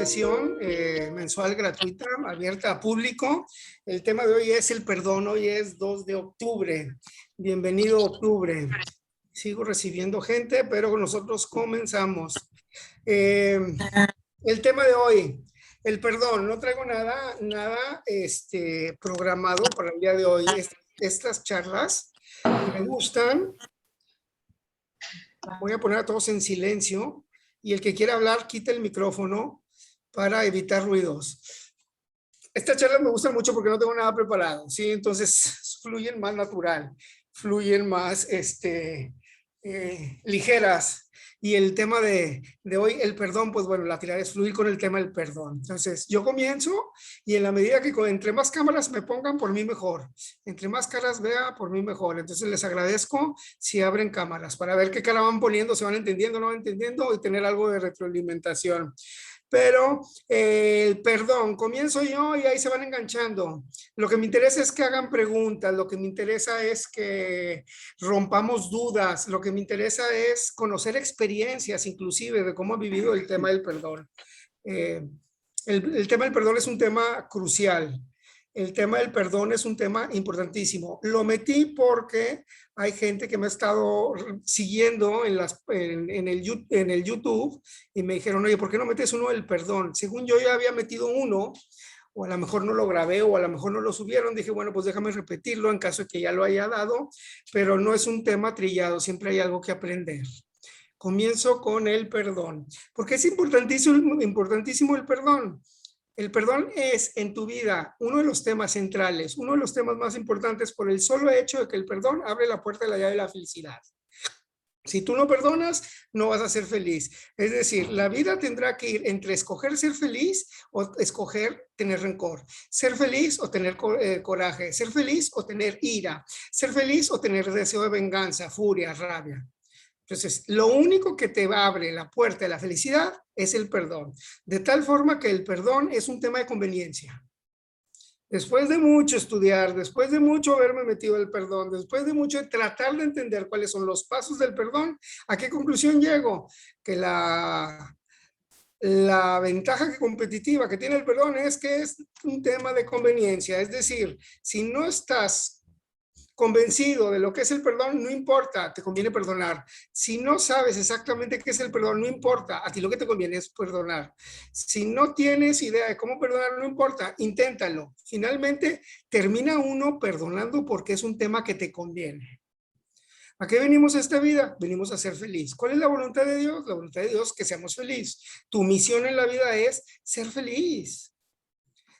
sesión mensual gratuita, abierta a público. El tema de hoy es el perdón. Hoy es 2 de octubre. Bienvenido octubre. Sigo recibiendo gente, pero nosotros comenzamos. El tema de hoy, el perdón. No traigo nada programado para el día de hoy. Estas charlas me gustan. Voy a poner a todos en silencio y el que quiera hablar, quita el micrófono para evitar ruidos. Estas charlas me gustan mucho porque no tengo nada preparado, ¿sí? Entonces fluyen más natural, fluyen más ligeras. Y el tema de hoy, el perdón, pues bueno, la tirada es fluir con el tema del perdón. Entonces yo comienzo y en la medida que entre más cámaras me pongan, por mí mejor. Entre más caras vea, por mí mejor. Entonces les agradezco si abren cámaras para ver qué cara van poniendo, se van entendiendo, no van entendiendo y tener algo de retroalimentación. Pero el perdón, comienzo yo y ahí se van enganchando. Lo que me interesa es que hagan preguntas, lo que me interesa es que rompamos dudas, lo que me interesa es conocer experiencias inclusive de cómo ha vivido el tema del perdón. El tema del perdón es un tema crucial. El tema del perdón es un tema importantísimo. Lo metí porque hay gente que me ha estado siguiendo en el YouTube y me dijeron, oye, ¿por qué no metes uno del perdón? Según yo ya había metido uno, o a lo mejor no lo grabé, o a lo mejor no lo subieron. Dije, bueno, pues déjame repetirlo en caso de que ya lo haya dado, pero no es un tema trillado, siempre hay algo que aprender. Comienzo con el perdón, porque es importantísimo el perdón. El perdón es en tu vida uno de los temas centrales, uno de los temas más importantes por el solo hecho de que el perdón abre la puerta de la llave de la felicidad. Si tú no perdonas, no vas a ser feliz. Es decir, la vida tendrá que ir entre escoger ser feliz o escoger tener rencor. Ser feliz o tener coraje. Ser feliz o tener ira. Ser feliz o tener deseo de venganza, furia, rabia. Entonces, lo único que te abre la puerta de la felicidad es el perdón. De tal forma que el perdón es un tema de conveniencia. Después de mucho estudiar, después de mucho haberme metido el perdón, después de mucho tratar de entender cuáles son los pasos del perdón, ¿a qué conclusión llego? Que la ventaja competitiva que tiene el perdón es que es un tema de conveniencia. Es decir, si no estás convencido de lo que es el perdón, no importa, te conviene perdonar. Si no sabes exactamente qué es el perdón, no importa, a ti lo que te conviene es perdonar. Si no tienes idea de cómo perdonar, no importa, inténtalo. Finalmente, termina uno perdonando porque es un tema que te conviene. ¿A qué venimos a esta vida? Venimos a ser feliz. ¿Cuál es la voluntad de Dios? La voluntad de Dios es que seamos felices. Tu misión en la vida es ser feliz.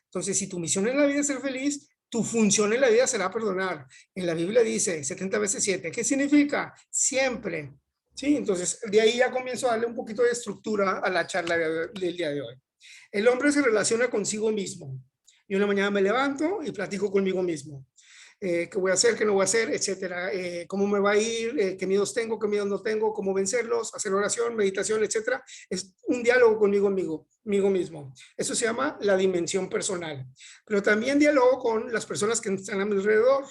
Entonces, si tu misión en la vida es ser feliz, tu función en la vida será perdonar. En la Biblia dice 70 veces 7. ¿Qué significa? Siempre. ¿Sí? Entonces, de ahí ya comienzo a darle un poquito de estructura a la charla del día de hoy. El hombre se relaciona consigo mismo. Yo en la mañana me levanto y platico conmigo mismo. ¿Qué voy a hacer, qué no voy a hacer, etcétera? ¿Cómo me va a ir? ¿Qué miedos tengo, qué miedos no tengo? ¿Cómo vencerlos? Hacer oración, meditación, etcétera. Es un diálogo conmigo mismo. Eso se llama la dimensión personal. Pero también diálogo con las personas que están a mi alrededor,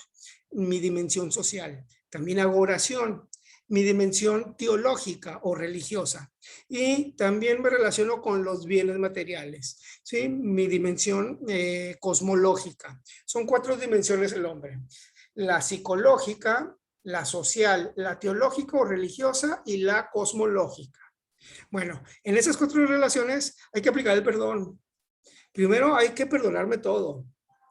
mi dimensión social. También hago oración, mi dimensión teológica o religiosa. Y también me relaciono con los bienes materiales, ¿sí? Mi dimensión cosmológica. Son 4 dimensiones del hombre. La psicológica, la social, la teológica o religiosa y la cosmológica. Bueno, en esas 4 relaciones hay que aplicar el perdón. Primero hay que perdonarme todo.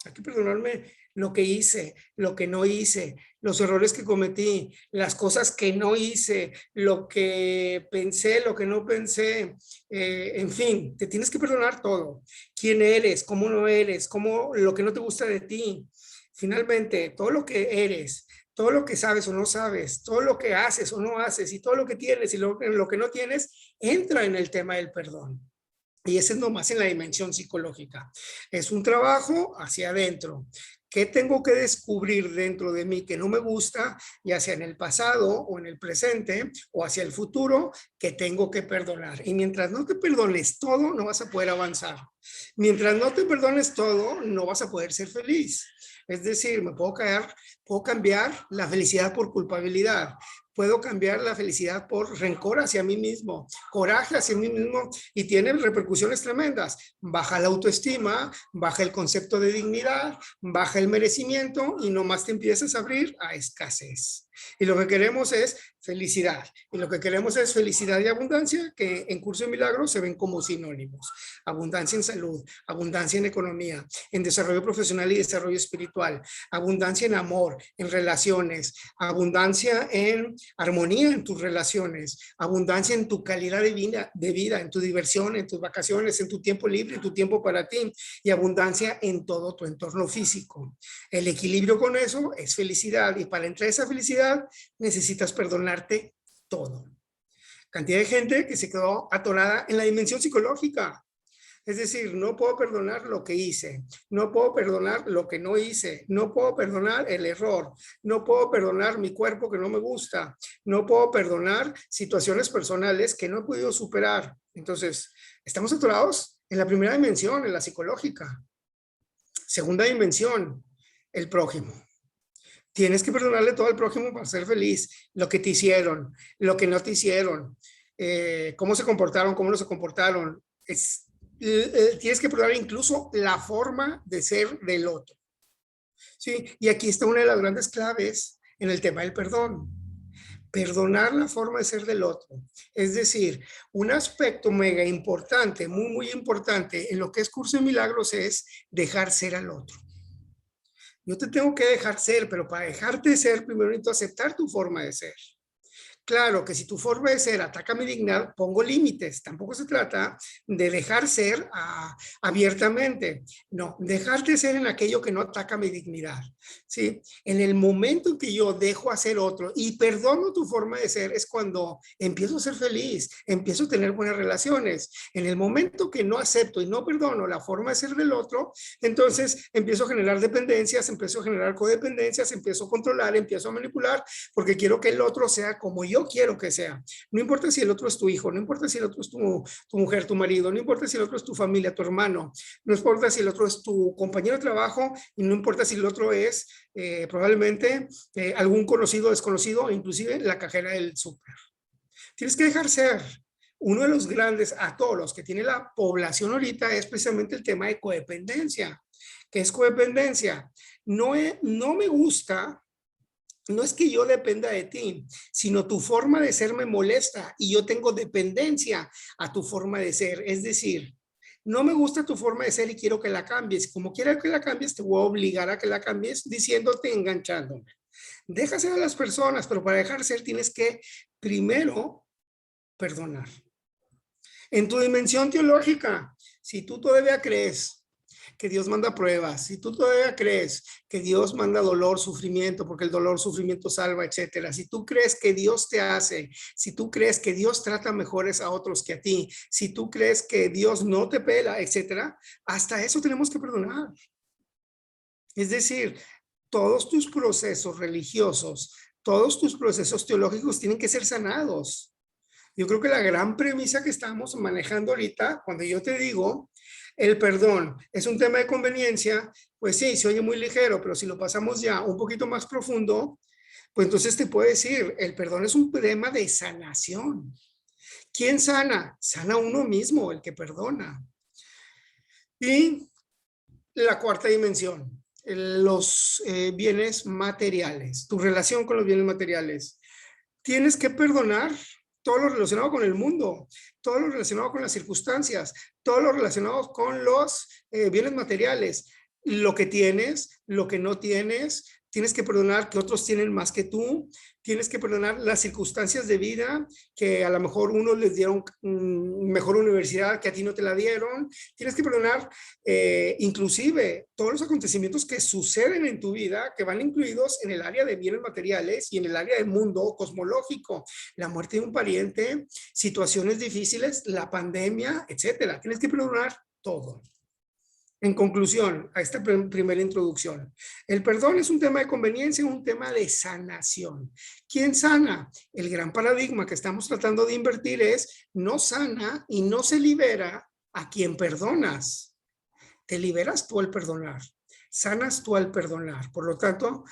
Hay que perdonarme lo que hice, lo que no hice, los errores que cometí, las cosas que no hice, lo que pensé, lo que no pensé, en fin, te tienes que perdonar todo. ¿Quién eres? ¿Cómo no eres? ¿Cómo lo que no te gusta de ti? Finalmente, todo lo que eres, todo lo que sabes o no sabes, todo lo que haces o no haces y todo lo que tienes y lo que no tienes, entra en el tema del perdón. Y ese es nomás en la dimensión psicológica. Es un trabajo hacia adentro. ¿Qué tengo que descubrir dentro de mí que no me gusta, ya sea en el pasado o en el presente o hacia el futuro, que tengo que perdonar? Y mientras no te perdones todo, no vas a poder avanzar. Mientras no te perdones todo, no vas a poder ser feliz. Es decir, puedo cambiar la felicidad por culpabilidad. puedo cambiar la felicidad por rencor hacia mí mismo, coraje hacia mí mismo, y tiene repercusiones tremendas. Baja la autoestima, baja el concepto de dignidad, baja el merecimiento y nomás te empiezas a abrir a escasez. Y lo que queremos es felicidad. Y lo que queremos es felicidad y abundancia, que en Curso de Milagros se ven como sinónimos. Abundancia en salud, abundancia en economía, en desarrollo profesional y desarrollo espiritual, abundancia en amor, en relaciones, abundancia en armonía en tus relaciones, abundancia en tu calidad de vida, en tu diversión, en tus vacaciones, en tu tiempo libre, en tu tiempo para ti, y abundancia en todo tu entorno físico. El equilibrio con eso es felicidad, y para entrar a esa felicidad necesitas perdonarte todo. Cantidad de gente que se quedó atorada en la dimensión psicológica. Es decir, no puedo perdonar lo que hice, no puedo perdonar lo que no hice, no puedo perdonar el error, no puedo perdonar mi cuerpo que no me gusta, no puedo perdonar situaciones personales que no he podido superar. Entonces, estamos atorados en la primera dimensión, en la psicológica. Segunda dimensión, el prójimo. Tienes que perdonarle todo al prójimo para ser feliz. Lo que te hicieron, lo que no te hicieron, cómo se comportaron, cómo no se comportaron. Tienes que perdonar incluso la forma de ser del otro. ¿Sí? Y aquí está una de las grandes claves en el tema del perdón. Perdonar la forma de ser del otro. Es decir, un aspecto mega importante, muy importante en lo que es Curso de Milagros es dejar ser al otro. Yo te tengo que dejar ser, pero para dejarte ser, primero necesito aceptar tu forma de ser. Claro que si tu forma de ser ataca mi dignidad, pongo límites. Tampoco se trata de dejar ser abiertamente. No, dejarte ser en aquello que no ataca mi dignidad. ¿Sí? En el momento en que yo dejo hacer otro y perdono tu forma de ser, es cuando empiezo a ser feliz, empiezo a tener buenas relaciones. En el momento que no acepto y no perdono la forma de ser del otro, entonces empiezo a generar dependencias, empiezo a generar codependencias, empiezo a controlar, empiezo a manipular, porque quiero que el otro sea como yo quiero que sea. No importa si el otro es tu hijo, no importa si el otro es tu mujer, tu marido, no importa si el otro es tu familia, tu hermano, no importa si el otro es tu compañero de trabajo, y no importa si el otro es probablemente algún conocido o desconocido, inclusive la cajera del súper. Tienes que dejar ser. Uno de los grandes atoros que tiene la población ahorita es precisamente el tema de codependencia. ¿Qué es codependencia? No me gusta. No es que yo dependa de ti, sino tu forma de ser me molesta y yo tengo dependencia a tu forma de ser. Es decir, no me gusta tu forma de ser y quiero que la cambies. Como quiera que la cambies, te voy a obligar a que la cambies diciéndote, enganchándome. Deja ser a las personas, pero para dejar ser tienes que primero perdonar. En tu dimensión teológica, si tú todavía crees que Dios manda pruebas, si tú todavía crees que Dios manda dolor, sufrimiento, porque el dolor, sufrimiento salva, etcétera, si tú crees que Dios te hace, si tú crees que Dios trata mejores a otros que a ti, si tú crees que Dios no te pela, etcétera, hasta eso tenemos que perdonar. Es decir, todos tus procesos religiosos, todos tus procesos teológicos tienen que ser sanados. Yo creo que la gran premisa que estamos manejando ahorita, cuando yo te digo, el perdón es un tema de conveniencia, pues sí, se oye muy ligero, pero si lo pasamos ya un poquito más profundo, pues entonces te puedo decir, el perdón es un tema de sanación. ¿Quién sana? Sana uno mismo, el que perdona. Y la cuarta dimensión, los bienes materiales, tu relación con los bienes materiales. Tienes que perdonar todo lo relacionado con el mundo, todo lo relacionado con las circunstancias, todo lo relacionado con los bienes materiales, lo que tienes, lo que no tienes. Tienes que perdonar que otros tienen más que tú. Tienes que perdonar las circunstancias de vida, que a lo mejor unos les dieron mejor universidad que a ti no te la dieron. Tienes que perdonar inclusive todos los acontecimientos que suceden en tu vida, que van incluidos en el área de bienes materiales y en el área del mundo cosmológico. La muerte de un pariente, situaciones difíciles, la pandemia, etcétera. Tienes que perdonar todo. En conclusión, a esta primera introducción, el perdón es un tema de conveniencia, un tema de sanación. ¿Quién sana? El gran paradigma que estamos tratando de invertir es no sana y no se libera a quien perdonas. Te liberas tú al perdonar, sanas tú al perdonar. Por lo tanto,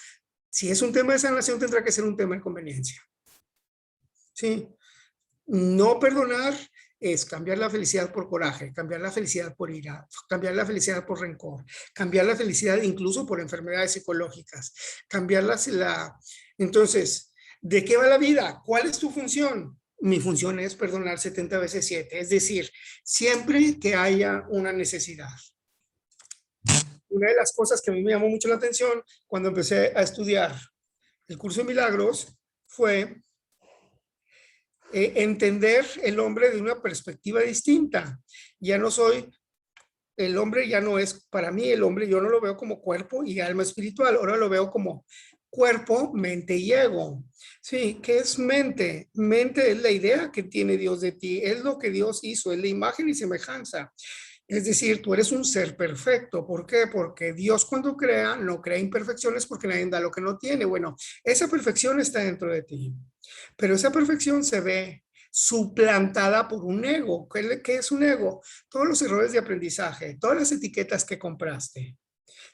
si es un tema de sanación, tendrá que ser un tema de conveniencia. ¿sí? No perdonar es cambiar la felicidad por coraje, cambiar la felicidad por ira, cambiar la felicidad por rencor, cambiar la felicidad incluso por enfermedades psicológicas, Entonces, ¿de qué va la vida? ¿Cuál es tu función? Mi función es perdonar 70 veces 7, es decir, siempre que haya una necesidad. Una de las cosas que a mí me llamó mucho la atención cuando empecé a estudiar el curso de milagros fue entender el hombre de una perspectiva distinta. Ya no soy, el hombre ya no es, para mí el hombre yo no lo veo como cuerpo y alma espiritual, ahora lo veo como cuerpo, mente y ego. Sí, ¿qué es mente? Mente es la idea que tiene Dios de ti, es lo que Dios hizo, es la imagen y semejanza. Es decir, tú eres un ser perfecto. ¿Por qué? Porque Dios cuando crea, no crea imperfecciones porque nadie da lo que no tiene. Bueno, esa perfección está dentro de ti, pero esa perfección se ve suplantada por un ego. ¿Qué es un ego? Todos los errores de aprendizaje, todas las etiquetas que compraste.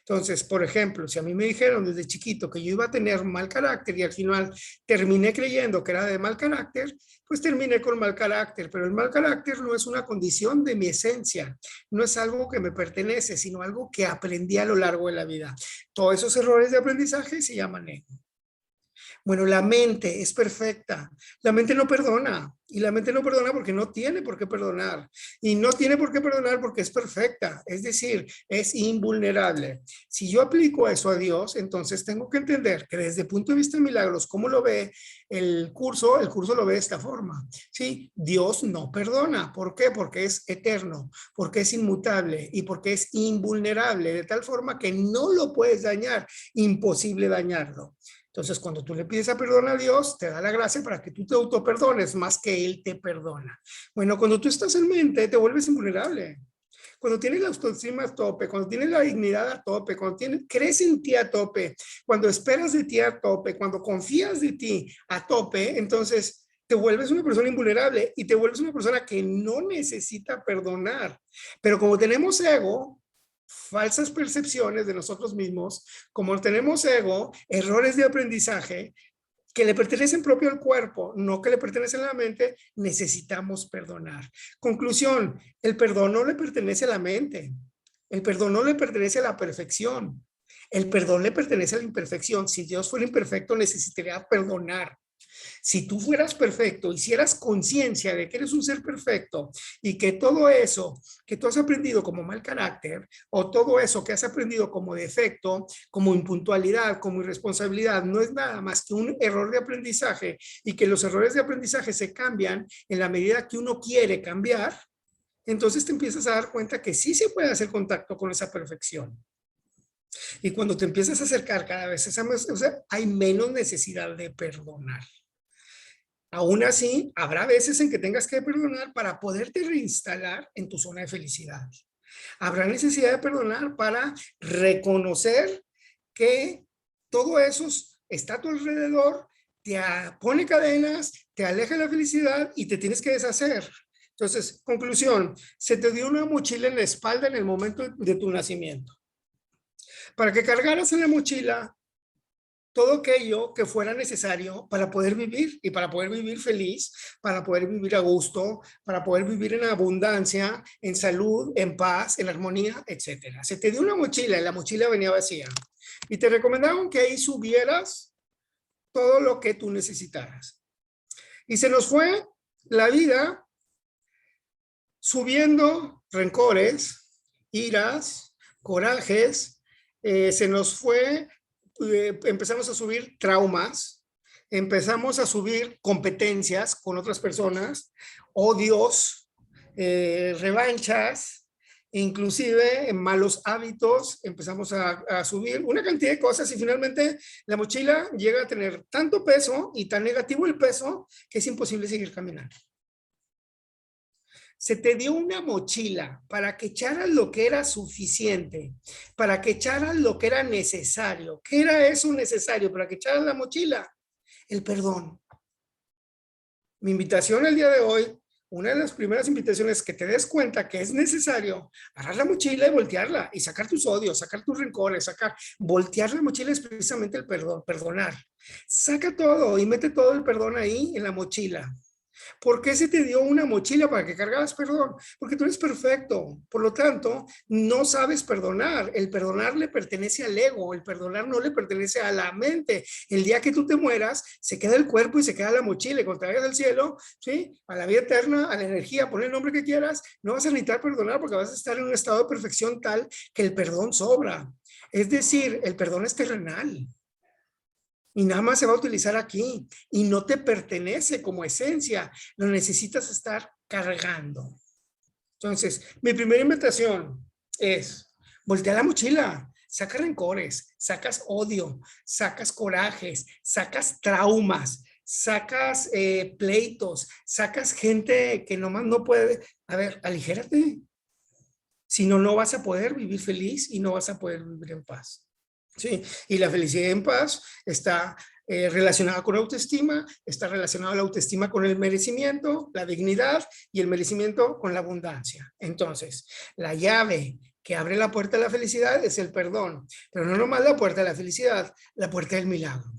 Entonces, por ejemplo, si a mí me dijeron desde chiquito que yo iba a tener mal carácter y al final terminé creyendo que era de mal carácter, pues terminé con mal carácter, pero el mal carácter no es una condición de mi esencia, no es algo que me pertenece, sino algo que aprendí a lo largo de la vida. Todos esos errores de aprendizaje se llaman ego. Bueno, la mente es perfecta. La mente no perdona. Y la mente no perdona porque no tiene por qué perdonar. Y no tiene por qué perdonar porque es perfecta. Es decir, es invulnerable. Si yo aplico eso a Dios, entonces tengo que entender que desde el punto de vista de milagros, ¿cómo lo ve el curso? El curso lo ve de esta forma. Sí, Dios no perdona. ¿Por qué? Porque es eterno, porque es inmutable y porque es invulnerable, de tal forma que no lo puedes dañar. Imposible dañarlo. Entonces, cuando tú le pides a perdón a Dios, te da la gracia para que tú te autoperdones más que Él te perdona. Bueno, cuando tú estás en mente, te vuelves invulnerable. Cuando tienes la autoestima a tope, cuando tienes la dignidad a tope, cuando crees en ti a tope, cuando esperas de ti a tope, cuando confías de ti a tope, entonces te vuelves una persona invulnerable y te vuelves una persona que no necesita perdonar. Pero como tenemos ego, falsas percepciones de nosotros mismos, como tenemos ego, errores de aprendizaje que le pertenecen propio al cuerpo, no que le pertenecen a la mente, necesitamos perdonar. Conclusión, el perdón no le pertenece a la mente, el perdón no le pertenece a la perfección, el perdón le pertenece a la imperfección. Si Dios fuera imperfecto, necesitaría perdonar. Si tú fueras perfecto, hicieras conciencia de que eres un ser perfecto y que todo eso que tú has aprendido como mal carácter o todo eso que has aprendido como defecto, como impuntualidad, como irresponsabilidad, no es nada más que un error de aprendizaje y que los errores de aprendizaje se cambian en la medida que uno quiere cambiar, entonces te empiezas a dar cuenta que sí se puede hacer contacto con esa perfección. Y cuando te empiezas a acercar cada vez, hay menos necesidad de perdonar. Aún así, habrá veces en que tengas que perdonar para poderte reinstalar en tu zona de felicidad. Habrá necesidad de perdonar para reconocer que todo eso está a tu alrededor, te pone cadenas, te aleja de la felicidad y te tienes que deshacer. Entonces, conclusión, se te dio una mochila en la espalda en el momento de tu nacimiento. Para que cargaras en la mochila todo aquello que fuera necesario para poder vivir y para poder vivir feliz, para poder vivir a gusto, para poder vivir en abundancia, en salud, en paz, en armonía, etcétera. Se te dio una mochila y la mochila venía vacía y te recomendaron que ahí subieras todo lo que tú necesitaras. Y se nos fue la vida subiendo rencores, iras, corajes, se nos fue empezamos a subir traumas, empezamos a subir competencias con otras personas, odios, revanchas, inclusive malos hábitos, empezamos a subir una cantidad de cosas y finalmente la mochila llega a tener tanto peso y tan negativo el peso que es imposible seguir caminando. Se te dio una mochila para que echaras lo que era suficiente, para que echaras lo que era necesario. ¿Qué era eso necesario para que echaras la mochila? El perdón. Mi invitación el día de hoy, una de las primeras invitaciones es que te des cuenta que es necesario agarrar la mochila y voltearla y sacar tus odios, sacar tus rencores, voltear la mochila es precisamente el perdón, perdonar. Saca todo y mete todo el perdón ahí en la mochila. ¿Por qué se te dio una mochila para que cargaras perdón? Porque tú eres perfecto. Por lo tanto, no sabes perdonar. El perdonar le pertenece al ego. El perdonar no le pertenece a la mente. El día que tú te mueras, se queda el cuerpo y se queda la mochila. Y cuando te vayas al cielo, ¿sí? A la vida eterna, a la energía, pon el nombre que quieras, no vas a necesitar perdonar porque vas a estar en un estado de perfección tal que el perdón sobra. Es decir, el perdón es terrenal. Y nada más se va a utilizar aquí y no te pertenece como esencia, lo necesitas estar cargando. Entonces, mi primera invitación es voltea la mochila, saca rencores, sacas odio, sacas corajes, sacas traumas, sacas pleitos, sacas gente que nomás no puede. A ver, aligérate. Si no, no vas a poder vivir feliz y no vas a poder vivir en paz. Sí, y la felicidad en paz está relacionada con autoestima, está relacionada la autoestima con el merecimiento, la dignidad y el merecimiento con la abundancia. Entonces, la llave que abre la puerta a la felicidad es el perdón, pero no nomás la puerta a la felicidad, la puerta del milagro.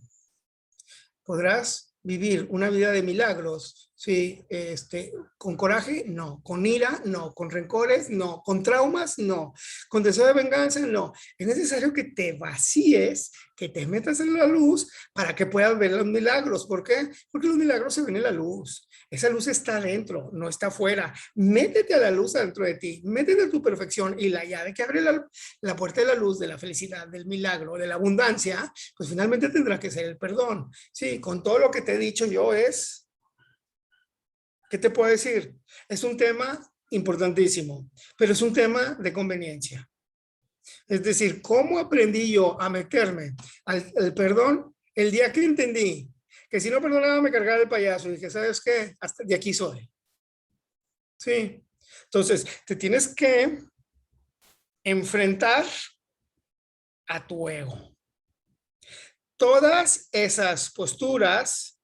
Podrás vivir una vida de milagros, ¿sí? Con coraje, no. Con ira, no. Con rencores, no. Con traumas, no. Con deseo de venganza, no. Es necesario que te vacíes, que te metas en la luz para que puedas ver los milagros. ¿Por qué? Porque los milagros se ven en la luz. Esa luz está adentro, no está afuera. Métete a la luz adentro de ti, métete a tu perfección y la llave que abre la puerta de la luz, de la felicidad, del milagro, de la abundancia, pues finalmente tendrá que ser el perdón. Sí, con todo lo que te he dicho yo es, ¿qué te puedo decir? Es un tema importantísimo, pero es un tema de conveniencia. Es decir, ¿cómo aprendí yo a meterme al perdón el día que entendí que si no perdonaba me cargaba el payaso? Y dije, ¿sabes qué? Hasta de aquí soy. Sí. Entonces, te tienes que enfrentar a tu ego. Todas esas posturas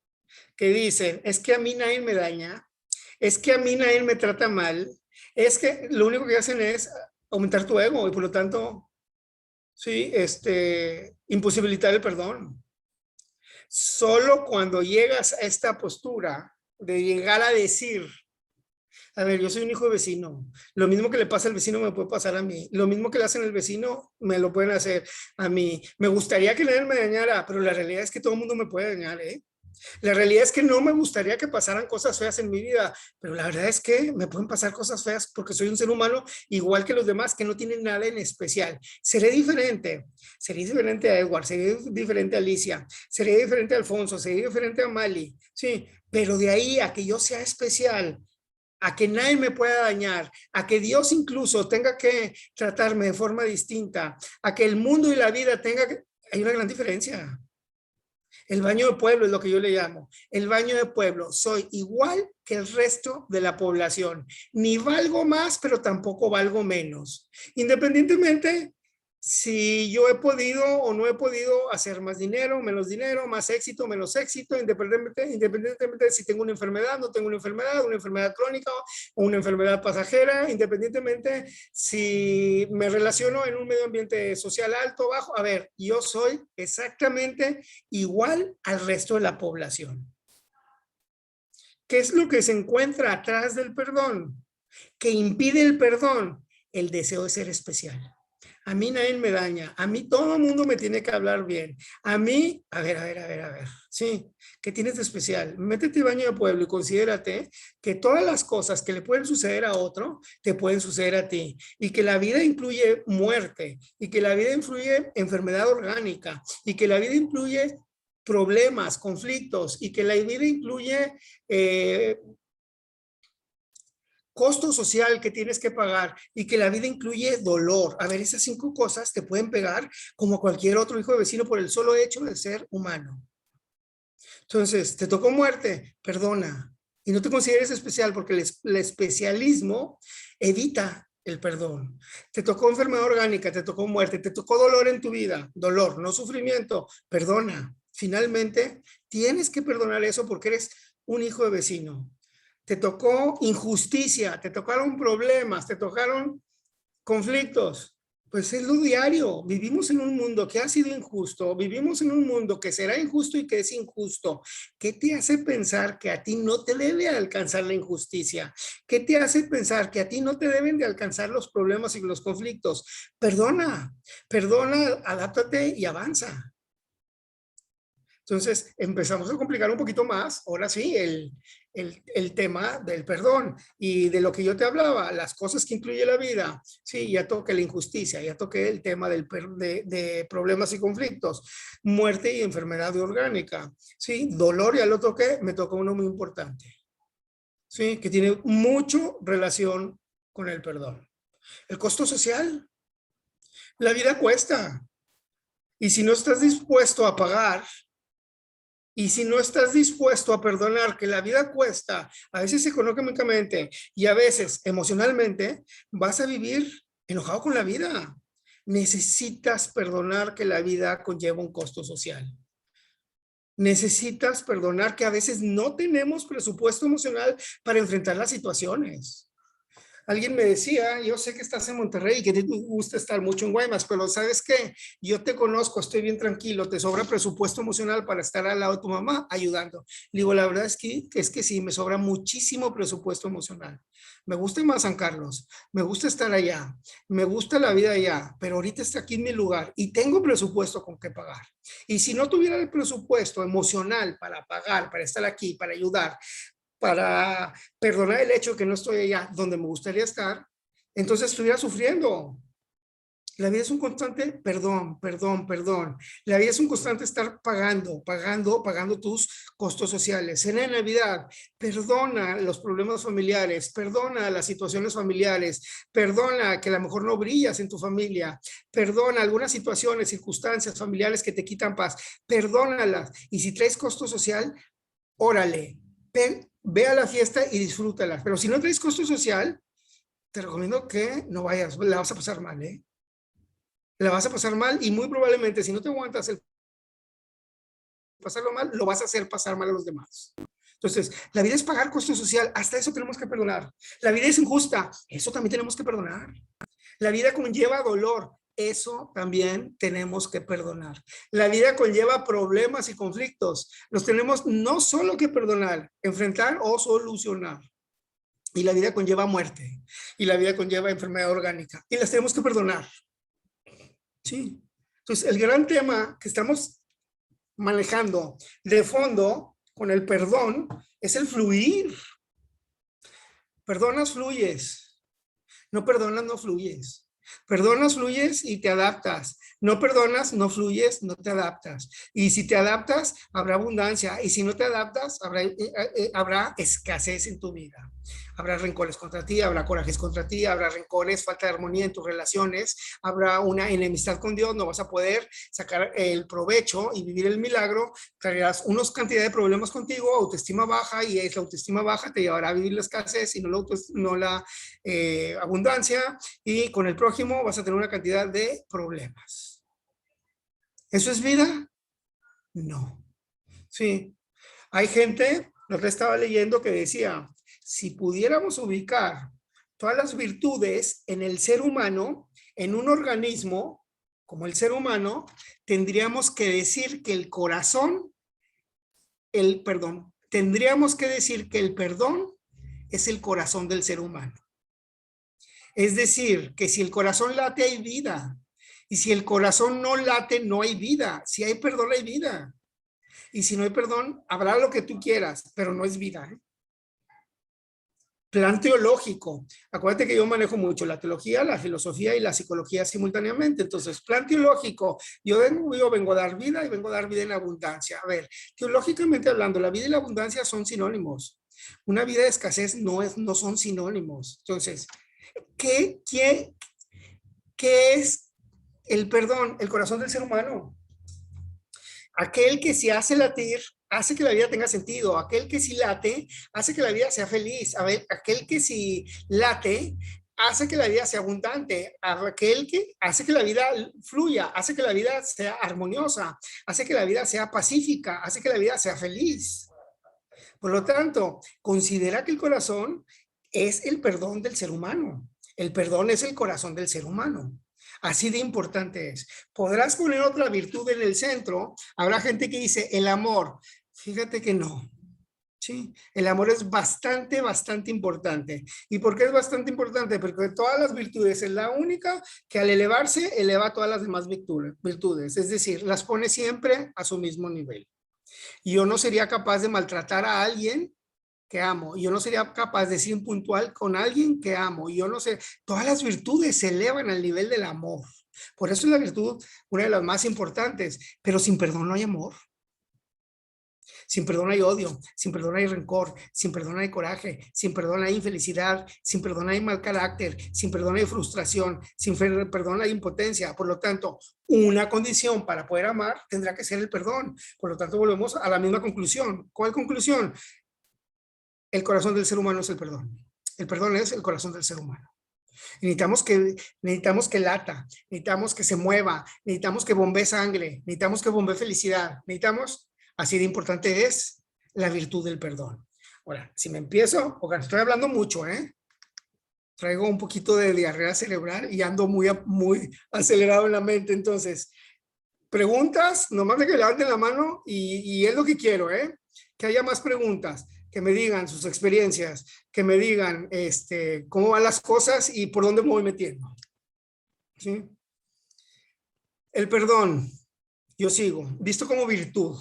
que dicen, es que a mí nadie me daña, es que a mí nadie me trata mal, es que lo único que hacen es aumentar tu ego y por lo tanto, sí, imposibilitar el perdón. Solo cuando llegas a esta postura de llegar a decir, a ver, yo soy un hijo de vecino, lo mismo que le pasa al vecino me puede pasar a mí, lo mismo que le hacen al vecino me lo pueden hacer a mí. Me gustaría que nadie me dañara, pero la realidad es que todo el mundo me puede dañar, ¿eh? La realidad es que no me gustaría que pasaran cosas feas en mi vida, pero la verdad es que me pueden pasar cosas feas porque soy un ser humano igual que los demás que no tienen nada en especial. Seré diferente a Edward, seré diferente a Alicia, seré diferente a Alfonso, seré diferente a Mali, sí, pero de ahí a que yo sea especial, a que nadie me pueda dañar, a que Dios incluso tenga que tratarme de forma distinta, a que el mundo y la vida hay una gran diferencia. El baño de pueblo es lo que yo le llamo. El baño de pueblo. Soy igual que el resto de la población. Ni valgo más, pero tampoco valgo menos. Independientemente si yo he podido o no he podido hacer más dinero, más éxito, menos éxito, independientemente de si tengo una enfermedad, no tengo una enfermedad crónica o una enfermedad pasajera, independientemente si me relaciono en un medio ambiente social alto o bajo. A ver, yo soy exactamente igual al resto de la población. ¿Qué es lo que se encuentra atrás del perdón? ¿Qué impide el perdón? El deseo de ser especial. A mí nadie me daña, a mí todo el mundo me tiene que hablar bien. A mí, a ver, sí, ¿qué tienes de especial? Métete al baño de pueblo y considérate que todas las cosas que le pueden suceder a otro, te pueden suceder a ti. Y que la vida incluye muerte, y que la vida incluye enfermedad orgánica, y que la vida incluye problemas, conflictos, y que la vida incluye costo social que tienes que pagar y que la vida incluye dolor. A ver, esas 5 cosas te pueden pegar como cualquier otro hijo de vecino por el solo hecho de ser humano. Entonces, te tocó muerte, perdona. Y no te consideres especial porque el especialismo evita el perdón. Te tocó enfermedad orgánica, te tocó muerte, te tocó dolor en tu vida, dolor, no sufrimiento, perdona. Finalmente, tienes que perdonar eso porque eres un hijo de vecino. te tocó injusticia, te tocaron problemas, te tocaron conflictos. Pues es lo diario. Vivimos en un mundo que ha sido injusto, vivimos en un mundo que será injusto y que es injusto. ¿Qué te hace pensar que a ti no te debe alcanzar la injusticia? ¿Qué te hace pensar que a ti no te deben de alcanzar los problemas y los conflictos? Perdona, perdona, adáptate y avanza. Entonces empezamos a complicar un poquito más, ahora sí, el tema del perdón y de lo que yo te hablaba, las cosas que incluye la vida. Sí, ya toqué la injusticia, ya toqué el tema de problemas y conflictos, muerte y enfermedad orgánica. Sí, dolor ya lo toqué, me tocó uno muy importante. Sí, que tiene mucho relación con el perdón. El costo social. La vida cuesta. Y si no estás dispuesto a pagar, y si no estás dispuesto a perdonar que la vida cuesta, a veces económicamente y a veces emocionalmente, vas a vivir enojado con la vida. Necesitas perdonar que la vida conlleva un costo social. Necesitas perdonar que a veces no tenemos presupuesto emocional para enfrentar las situaciones. Alguien me decía, yo sé que estás en Monterrey y que te gusta estar mucho en Guaymas, pero ¿sabes qué? Yo te conozco, estoy bien tranquilo, te sobra presupuesto emocional para estar al lado de tu mamá ayudando. Le digo, la verdad es que sí, me sobra muchísimo presupuesto emocional. Me gusta más San Carlos, me gusta estar allá, me gusta la vida allá, pero ahorita está aquí en mi lugar y tengo presupuesto con qué pagar. Y si no tuviera el presupuesto emocional para pagar, para estar aquí, para ayudar, para perdonar el hecho de que no estoy allá donde me gustaría estar, entonces estuviera sufriendo. La vida es un constante perdón, perdón, perdón. La vida es un constante estar pagando, pagando, pagando tus costos sociales. Cena de Navidad, perdona los problemas familiares, perdona las situaciones familiares, perdona que a lo mejor no brillas en tu familia, perdona algunas situaciones, circunstancias familiares que te quitan paz, perdónalas. Y si traes costo social, órale, ve a la fiesta y disfrútala. Pero si no traes costo social, te recomiendo que no vayas, la vas a pasar mal, ¿eh? La vas a pasar mal y muy probablemente si no te aguantas el pasarlo mal, lo vas a hacer pasar mal a los demás. Entonces, la vida es pagar costo social, hasta eso tenemos que perdonar. La vida es injusta, eso también tenemos que perdonar. La vida conlleva dolor, eso también tenemos que perdonar. La vida conlleva problemas y conflictos, los tenemos no solo que perdonar, enfrentar o solucionar. Y la vida conlleva muerte, y la vida conlleva enfermedad orgánica, y las tenemos que perdonar. Sí. Entonces, el gran tema que estamos manejando de fondo con el perdón es el fluir. Perdonas, fluyes. No perdonas, no fluyes. Perdonas, fluyes y te adaptas. No perdonas, no fluyes, no te adaptas. Y si te adaptas, habrá abundancia. Y si no te adaptas, habrá escasez en tu vida. Habrá rencores contra ti, habrá corajes contra ti, habrá rencores, falta de armonía en tus relaciones, habrá una enemistad con Dios, no vas a poder sacar el provecho y vivir el milagro, traerás unos cantidad de problemas contigo, autoestima baja, y es la autoestima baja te llevará a vivir la escasez y no la abundancia, y con el prójimo vas a tener una cantidad de problemas. ¿Eso es vida? No. Sí. Hay gente, lo que estaba leyendo, que decía, si pudiéramos ubicar todas las virtudes en el ser humano, en un organismo como el ser humano, tendríamos que decir que el corazón, tendríamos que decir que el perdón es el corazón del ser humano. Es decir, que si el corazón late, hay vida. Y si el corazón no late, no hay vida. Si hay perdón, hay vida. Y si no hay perdón, habrá lo que tú quieras, pero no es vida, ¿eh? Plan teológico. Acuérdate que yo manejo mucho la teología, la filosofía y la psicología simultáneamente. Entonces, plan teológico, yo vengo a dar vida y vengo a dar vida en abundancia. A ver, teológicamente hablando, la vida y la abundancia son sinónimos. Una vida de escasez no son sinónimos. Entonces, ¿qué es el perdón? El corazón del ser humano. Aquel que se hace latir hace que la vida tenga sentido. Aquel que sí late hace que la vida sea feliz. A ver, aquel que sí late hace que la vida sea abundante. Aquel que hace que la vida fluya, hace que la vida sea armoniosa, hace que la vida sea pacífica, hace que la vida sea feliz. Por lo tanto, considera que el corazón es el perdón del ser humano. El perdón es el corazón del ser humano. Así de importante es. Podrás poner otra virtud en el centro. Habrá gente que dice el amor. Fíjate que no. Sí, el amor es bastante, bastante importante. ¿Y por qué es bastante importante? Porque de todas las virtudes es la única que al elevarse eleva todas las demás virtudes. Es decir, las pone siempre a su mismo nivel. Y yo no sería capaz de maltratar a alguien que amo. Yo no sería capaz de ser impuntual con alguien que amo. Yo no sé, todas las virtudes se elevan al nivel del amor. Por eso es la virtud una de las más importantes, pero sin perdón no hay amor. Sin perdón hay odio, sin perdón hay rencor, sin perdón hay coraje, sin perdón hay infelicidad, sin perdón hay mal carácter, sin perdón hay frustración, sin perdón hay impotencia. Por lo tanto, una condición para poder amar tendrá que ser el perdón. Por lo tanto, volvemos a la misma conclusión. ¿Cuál conclusión? El corazón del ser humano es el perdón. El perdón es el corazón del ser humano. Necesitamos que lata, necesitamos que se mueva, necesitamos que bombee sangre, necesitamos que bombee felicidad, necesitamos, así de importante es la virtud del perdón. Ahora, si me empiezo, porque estoy hablando mucho, traigo un poquito de diarrea cerebral y ando muy, muy acelerado en la mente, entonces, preguntas, nomás de que levanten la mano y es lo que quiero, que haya más preguntas, que me digan sus experiencias, que me digan cómo van las cosas y por dónde me voy metiendo. ¿Sí? El perdón, yo sigo, visto como virtud.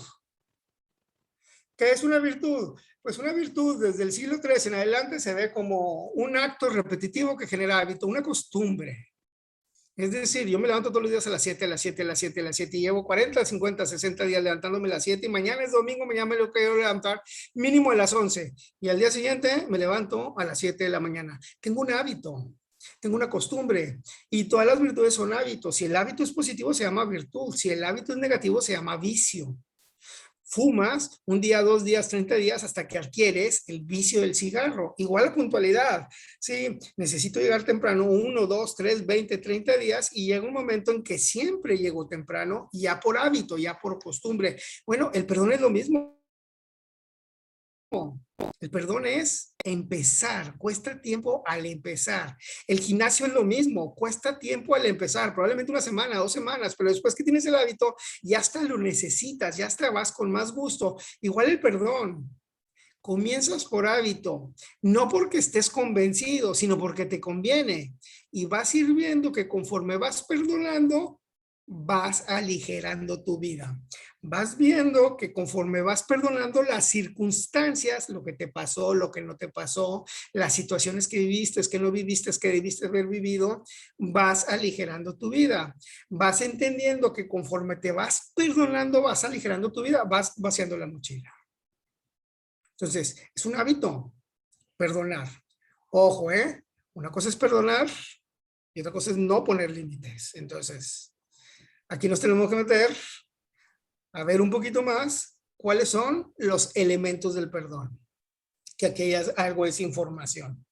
¿Qué es una virtud? Pues una virtud desde el siglo III en adelante se ve como un acto repetitivo que genera hábito, una costumbre. Es decir, yo me levanto todos los días a las 7, a las 7, a las 7, a las 7 y llevo 40, 50, 60 días levantándome a las 7 y mañana es domingo, mañana me lo quiero levantar mínimo a las 11 y al día siguiente me levanto a las 7 de la mañana. Tengo un hábito, tengo una costumbre y todas las virtudes son hábitos. Si el hábito es positivo se llama virtud, si el hábito es negativo se llama vicio. Fumas un día, 2 días, 30 días hasta que adquieres el vicio del cigarro. Igual la puntualidad. Sí, necesito llegar temprano 1, 2, 3, 20, 30 días y llega un momento en que siempre llego temprano, ya por hábito, ya por costumbre. Bueno, el perdón es lo mismo. El perdón es empezar, cuesta tiempo al empezar. El gimnasio es lo mismo, cuesta tiempo al empezar, probablemente una semana, 2 semanas, pero después que tienes el hábito, ya hasta lo necesitas, ya hasta vas con más gusto. Igual el perdón. Comienzas por hábito, no porque estés convencido, sino porque te conviene. Y vas a ir viendo que conforme vas perdonando, vas aligerando tu vida. Vas viendo que conforme vas perdonando las circunstancias, lo que te pasó, lo que no te pasó, las situaciones que viviste, que no viviste, que debiste haber vivido, vas aligerando tu vida. Vas entendiendo que conforme te vas perdonando, vas aligerando tu vida, vas vaciando la mochila. Entonces, es un hábito perdonar. Ojo, una cosa es perdonar y otra cosa es no poner límites. Entonces, aquí nos tenemos que meter a ver un poquito más cuáles son los elementos del perdón, que aquí algo es información.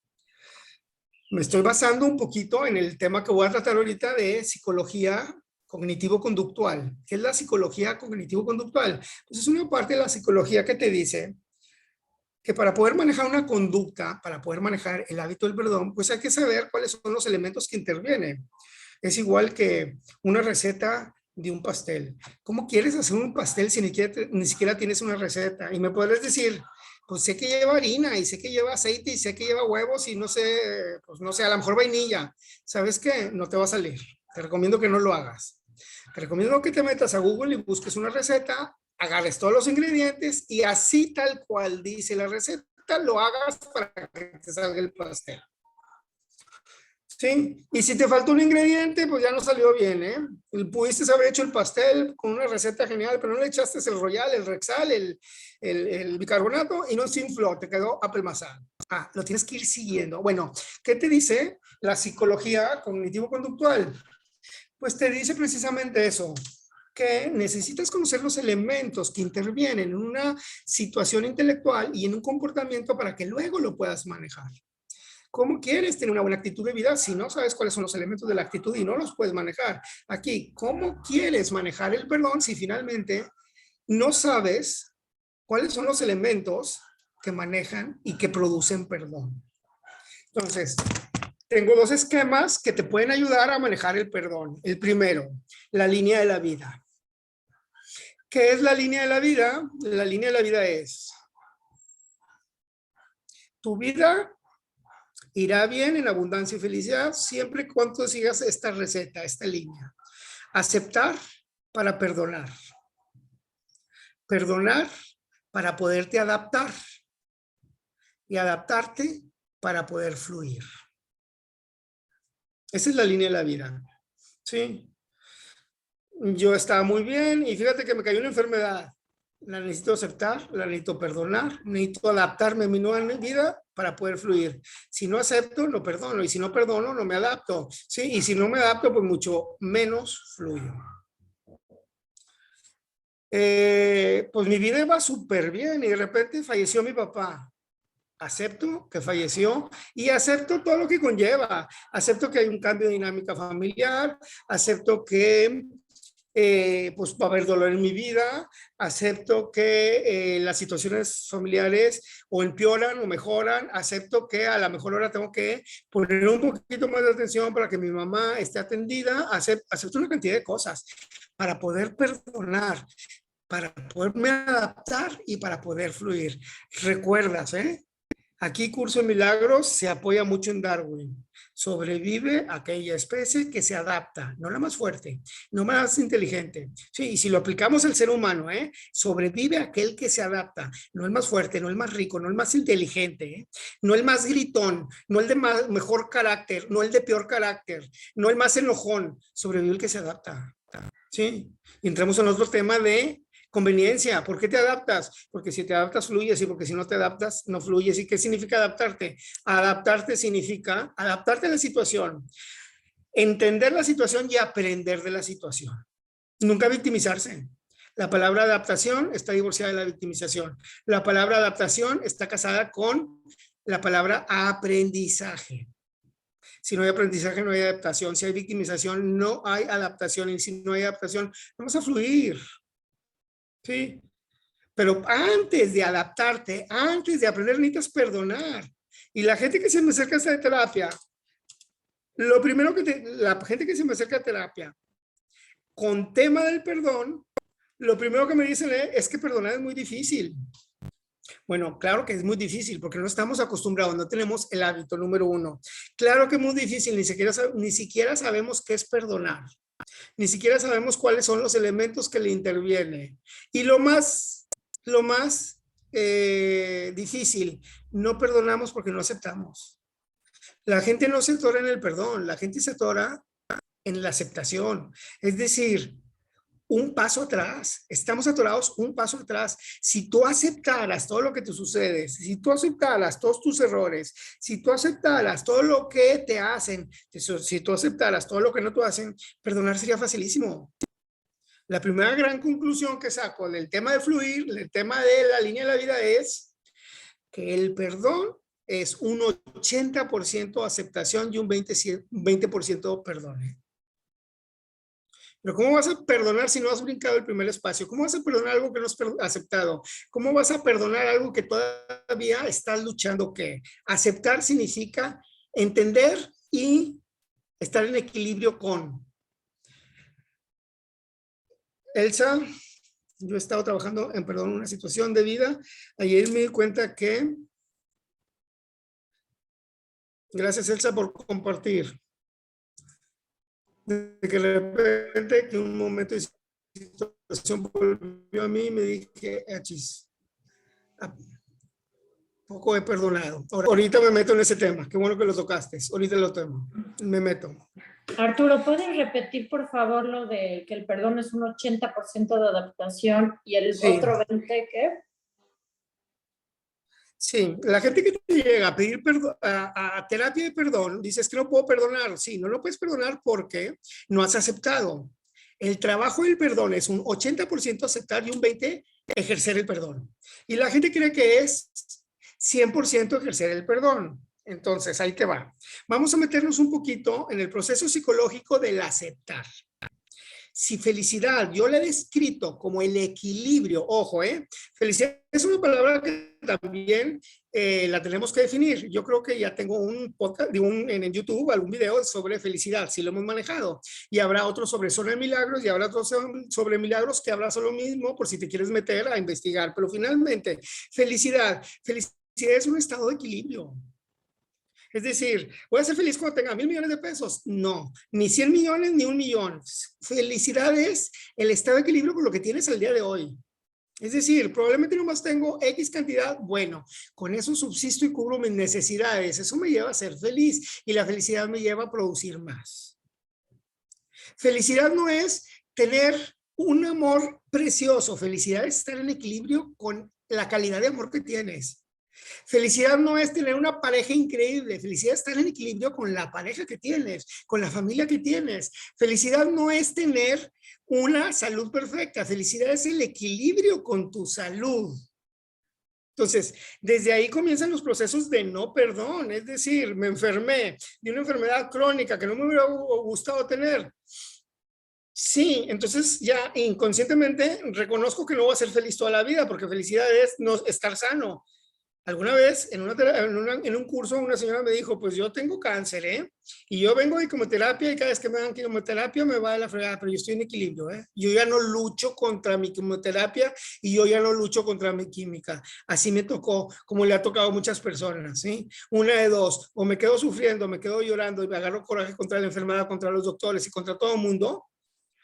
Me estoy basando un poquito en el tema que voy a tratar ahorita de psicología cognitivo-conductual. ¿Qué es la psicología cognitivo-conductual? Pues es una parte de la psicología que te dice que para poder manejar una conducta, para poder manejar el hábito del perdón, pues hay que saber cuáles son los elementos que intervienen. Es igual que una receta de un pastel. ¿Cómo quieres hacer un pastel si ni siquiera tienes una receta? Y me podrás decir, pues sé que lleva harina y sé que lleva aceite y sé que lleva huevos y no sé, pues no sé, a lo mejor vainilla. ¿Sabes qué? No te va a salir. Te recomiendo que no lo hagas. Te recomiendo que te metas a Google y busques una receta, agarres todos los ingredientes y así tal cual dice la receta, lo hagas para que te salga el pastel. ¿Sí? Y si te faltó un ingrediente, pues ya no salió bien, Pudiste haber hecho el pastel con una receta genial, pero no le echaste el Royal, el Rexal, el bicarbonato y no se infló, te quedó apelmazado. Lo tienes que ir siguiendo. Bueno, ¿qué te dice la psicología cognitivo-conductual? Pues te dice precisamente eso, que necesitas conocer los elementos que intervienen en una situación intelectual y en un comportamiento para que luego lo puedas manejar. ¿Cómo quieres tener una buena actitud de vida si no sabes cuáles son los elementos de la actitud y no los puedes manejar? Aquí, ¿cómo quieres manejar el perdón si finalmente no sabes cuáles son los elementos que manejan y que producen perdón. Entonces, tengo dos esquemas que te pueden ayudar a manejar el perdón. El primero, la línea de la vida. ¿Qué es la línea de la vida? La línea de la vida es: tu vida irá bien en abundancia y felicidad siempre y cuando sigas esta receta, esta línea. Aceptar para perdonar. Perdonar para poderte adaptar. Y adaptarte para poder fluir. Esa es la línea de la vida. ¿Sí? Yo estaba muy bien y fíjate que me cayó una enfermedad. La necesito aceptar, la necesito perdonar, necesito adaptarme a mi nueva vida para poder fluir. Si no acepto, no perdono, y si no perdono, no me adapto. ¿Sí? Y si no me adapto, pues mucho menos fluyo. Pues mi vida iba súper bien y de repente falleció mi papá. Acepto que falleció y acepto todo lo que conlleva. Acepto que hay un cambio de dinámica familiar, acepto que pues va a haber dolor en mi vida, acepto que las situaciones familiares o empeoran o mejoran, acepto que a la mejor hora tengo que poner un poquito más de atención para que mi mamá esté atendida, acepto una cantidad de cosas para poder perdonar, para poderme adaptar y para poder fluir. ¿Recuerdas, Aquí Curso de Milagros se apoya mucho en Darwin. Sobrevive aquella especie que se adapta, no la más fuerte, no más inteligente. Sí, y si lo aplicamos al ser humano, sobrevive aquel que se adapta, no el más fuerte, no el más rico, no el más inteligente, no el más gritón, no el de mejor carácter, no el de peor carácter, no el más enojón, sobrevive el que se adapta. Sí, y entramos en otro tema de conveniencia. ¿Por qué te adaptas? Porque si te adaptas fluyes y porque si no te adaptas no fluyes. ¿Y qué significa adaptarte? Adaptarte significa adaptarte a la situación, entender la situación y aprender de la situación. Nunca victimizarse. La palabra adaptación está divorciada de la victimización. La palabra adaptación está casada con la palabra aprendizaje. Si no hay aprendizaje, no hay adaptación. Si hay victimización, no hay adaptación. Y si no hay adaptación, vamos a fluir. ¿Sí? Pero antes de adaptarte, antes de aprender, necesitas perdonar. Y la gente que se me acerca a esta terapia, lo primero la gente que se me acerca a terapia con tema del perdón, lo primero que me dicen es que perdonar es muy difícil. Bueno, claro que es muy difícil porque no estamos acostumbrados, no tenemos el hábito número uno. Claro que es muy difícil, ni siquiera sabemos qué es perdonar. Ni siquiera sabemos cuáles son los elementos que le intervienen. Y lo más difícil, no perdonamos porque no aceptamos. La gente no se atora en el perdón, la gente se atora en la aceptación. Es decir, un paso atrás, estamos atorados un paso atrás. Si tú aceptaras todo lo que te sucede, si tú aceptaras todos tus errores, si tú aceptaras todo lo que te hacen, si tú aceptaras todo lo que no te hacen, perdonar sería facilísimo. La primera gran conclusión que saco del tema de fluir, el tema de la línea de la vida es que el perdón es un 80% aceptación y un 20% perdón. Pero ¿cómo vas a perdonar si no has brincado el primer espacio? ¿Cómo vas a perdonar algo que no has aceptado? ¿Cómo vas a perdonar algo que todavía estás luchando? ¿Qué? Aceptar significa entender y estar en equilibrio con. Elsa, yo he estado trabajando en perdón una situación de vida. Ayer me di cuenta que... Gracias, Elsa, por compartir. De que de repente, que un momento de situación volvió a mí y me dije, achis, poco he perdonado. Ahorita me meto en ese tema. Qué bueno que lo tocaste. Ahorita lo tomo. Me meto. Arturo, ¿puedes repetir, por favor, lo de que el perdón es un 80% de adaptación y el otro 20% qué? Sí, la gente que te llega a pedir a terapia de perdón, dices que no puedo perdonar. Sí, no lo puedes perdonar porque no has aceptado. El trabajo del perdón es un 80% aceptar y un 20% ejercer el perdón. Y la gente cree que es 100% ejercer el perdón. Entonces, ahí te va. Vamos a meternos un poquito en el proceso psicológico del aceptar. Si felicidad yo la he descrito como el equilibrio, ojo, felicidad es una palabra que también la tenemos que definir. Yo creo que ya tengo un podcast, en YouTube, algún video sobre felicidad, si lo hemos manejado. Y habrá otro sobre milagros y habrá otro sobre milagros que habrá solo mismo por si te quieres meter a investigar. Pero finalmente, felicidad es un estado de equilibrio. Es decir, ¿voy a ser feliz cuando tenga 1,000 millones de pesos? No, ni 100 millones ni 1,000,000. Felicidad es el estado de equilibrio con lo que tienes al día de hoy. Es decir, probablemente nomás tengo X cantidad, bueno, con eso subsisto y cubro mis necesidades. Eso me lleva a ser feliz y la felicidad me lleva a producir más. Felicidad no es tener un amor precioso. Felicidad es estar en equilibrio con la calidad de amor que tienes. Felicidad no es tener una pareja increíble. Felicidad es estar en equilibrio con la pareja que tienes, con la familia que tienes. Felicidad no es tener una salud perfecta. Felicidad es el equilibrio con tu salud. Entonces, desde ahí comienzan los procesos de no perdón. Es decir, me enfermé de una enfermedad crónica que no me hubiera gustado tener. Sí, entonces ya inconscientemente reconozco que no voy a ser feliz toda la vida, porque felicidad es no estar sano. Alguna vez en un curso una señora me dijo, pues yo tengo cáncer, y yo vengo de quimioterapia y cada vez que me dan quimioterapia me va de la fregada, pero yo estoy en equilibrio, Yo ya no lucho contra mi quimioterapia y yo ya no lucho contra mi química. Así me tocó, como le ha tocado a muchas personas, ¿sí? Una de dos, o me quedo sufriendo, me quedo llorando y me agarro coraje contra la enfermedad, contra los doctores y contra todo el mundo,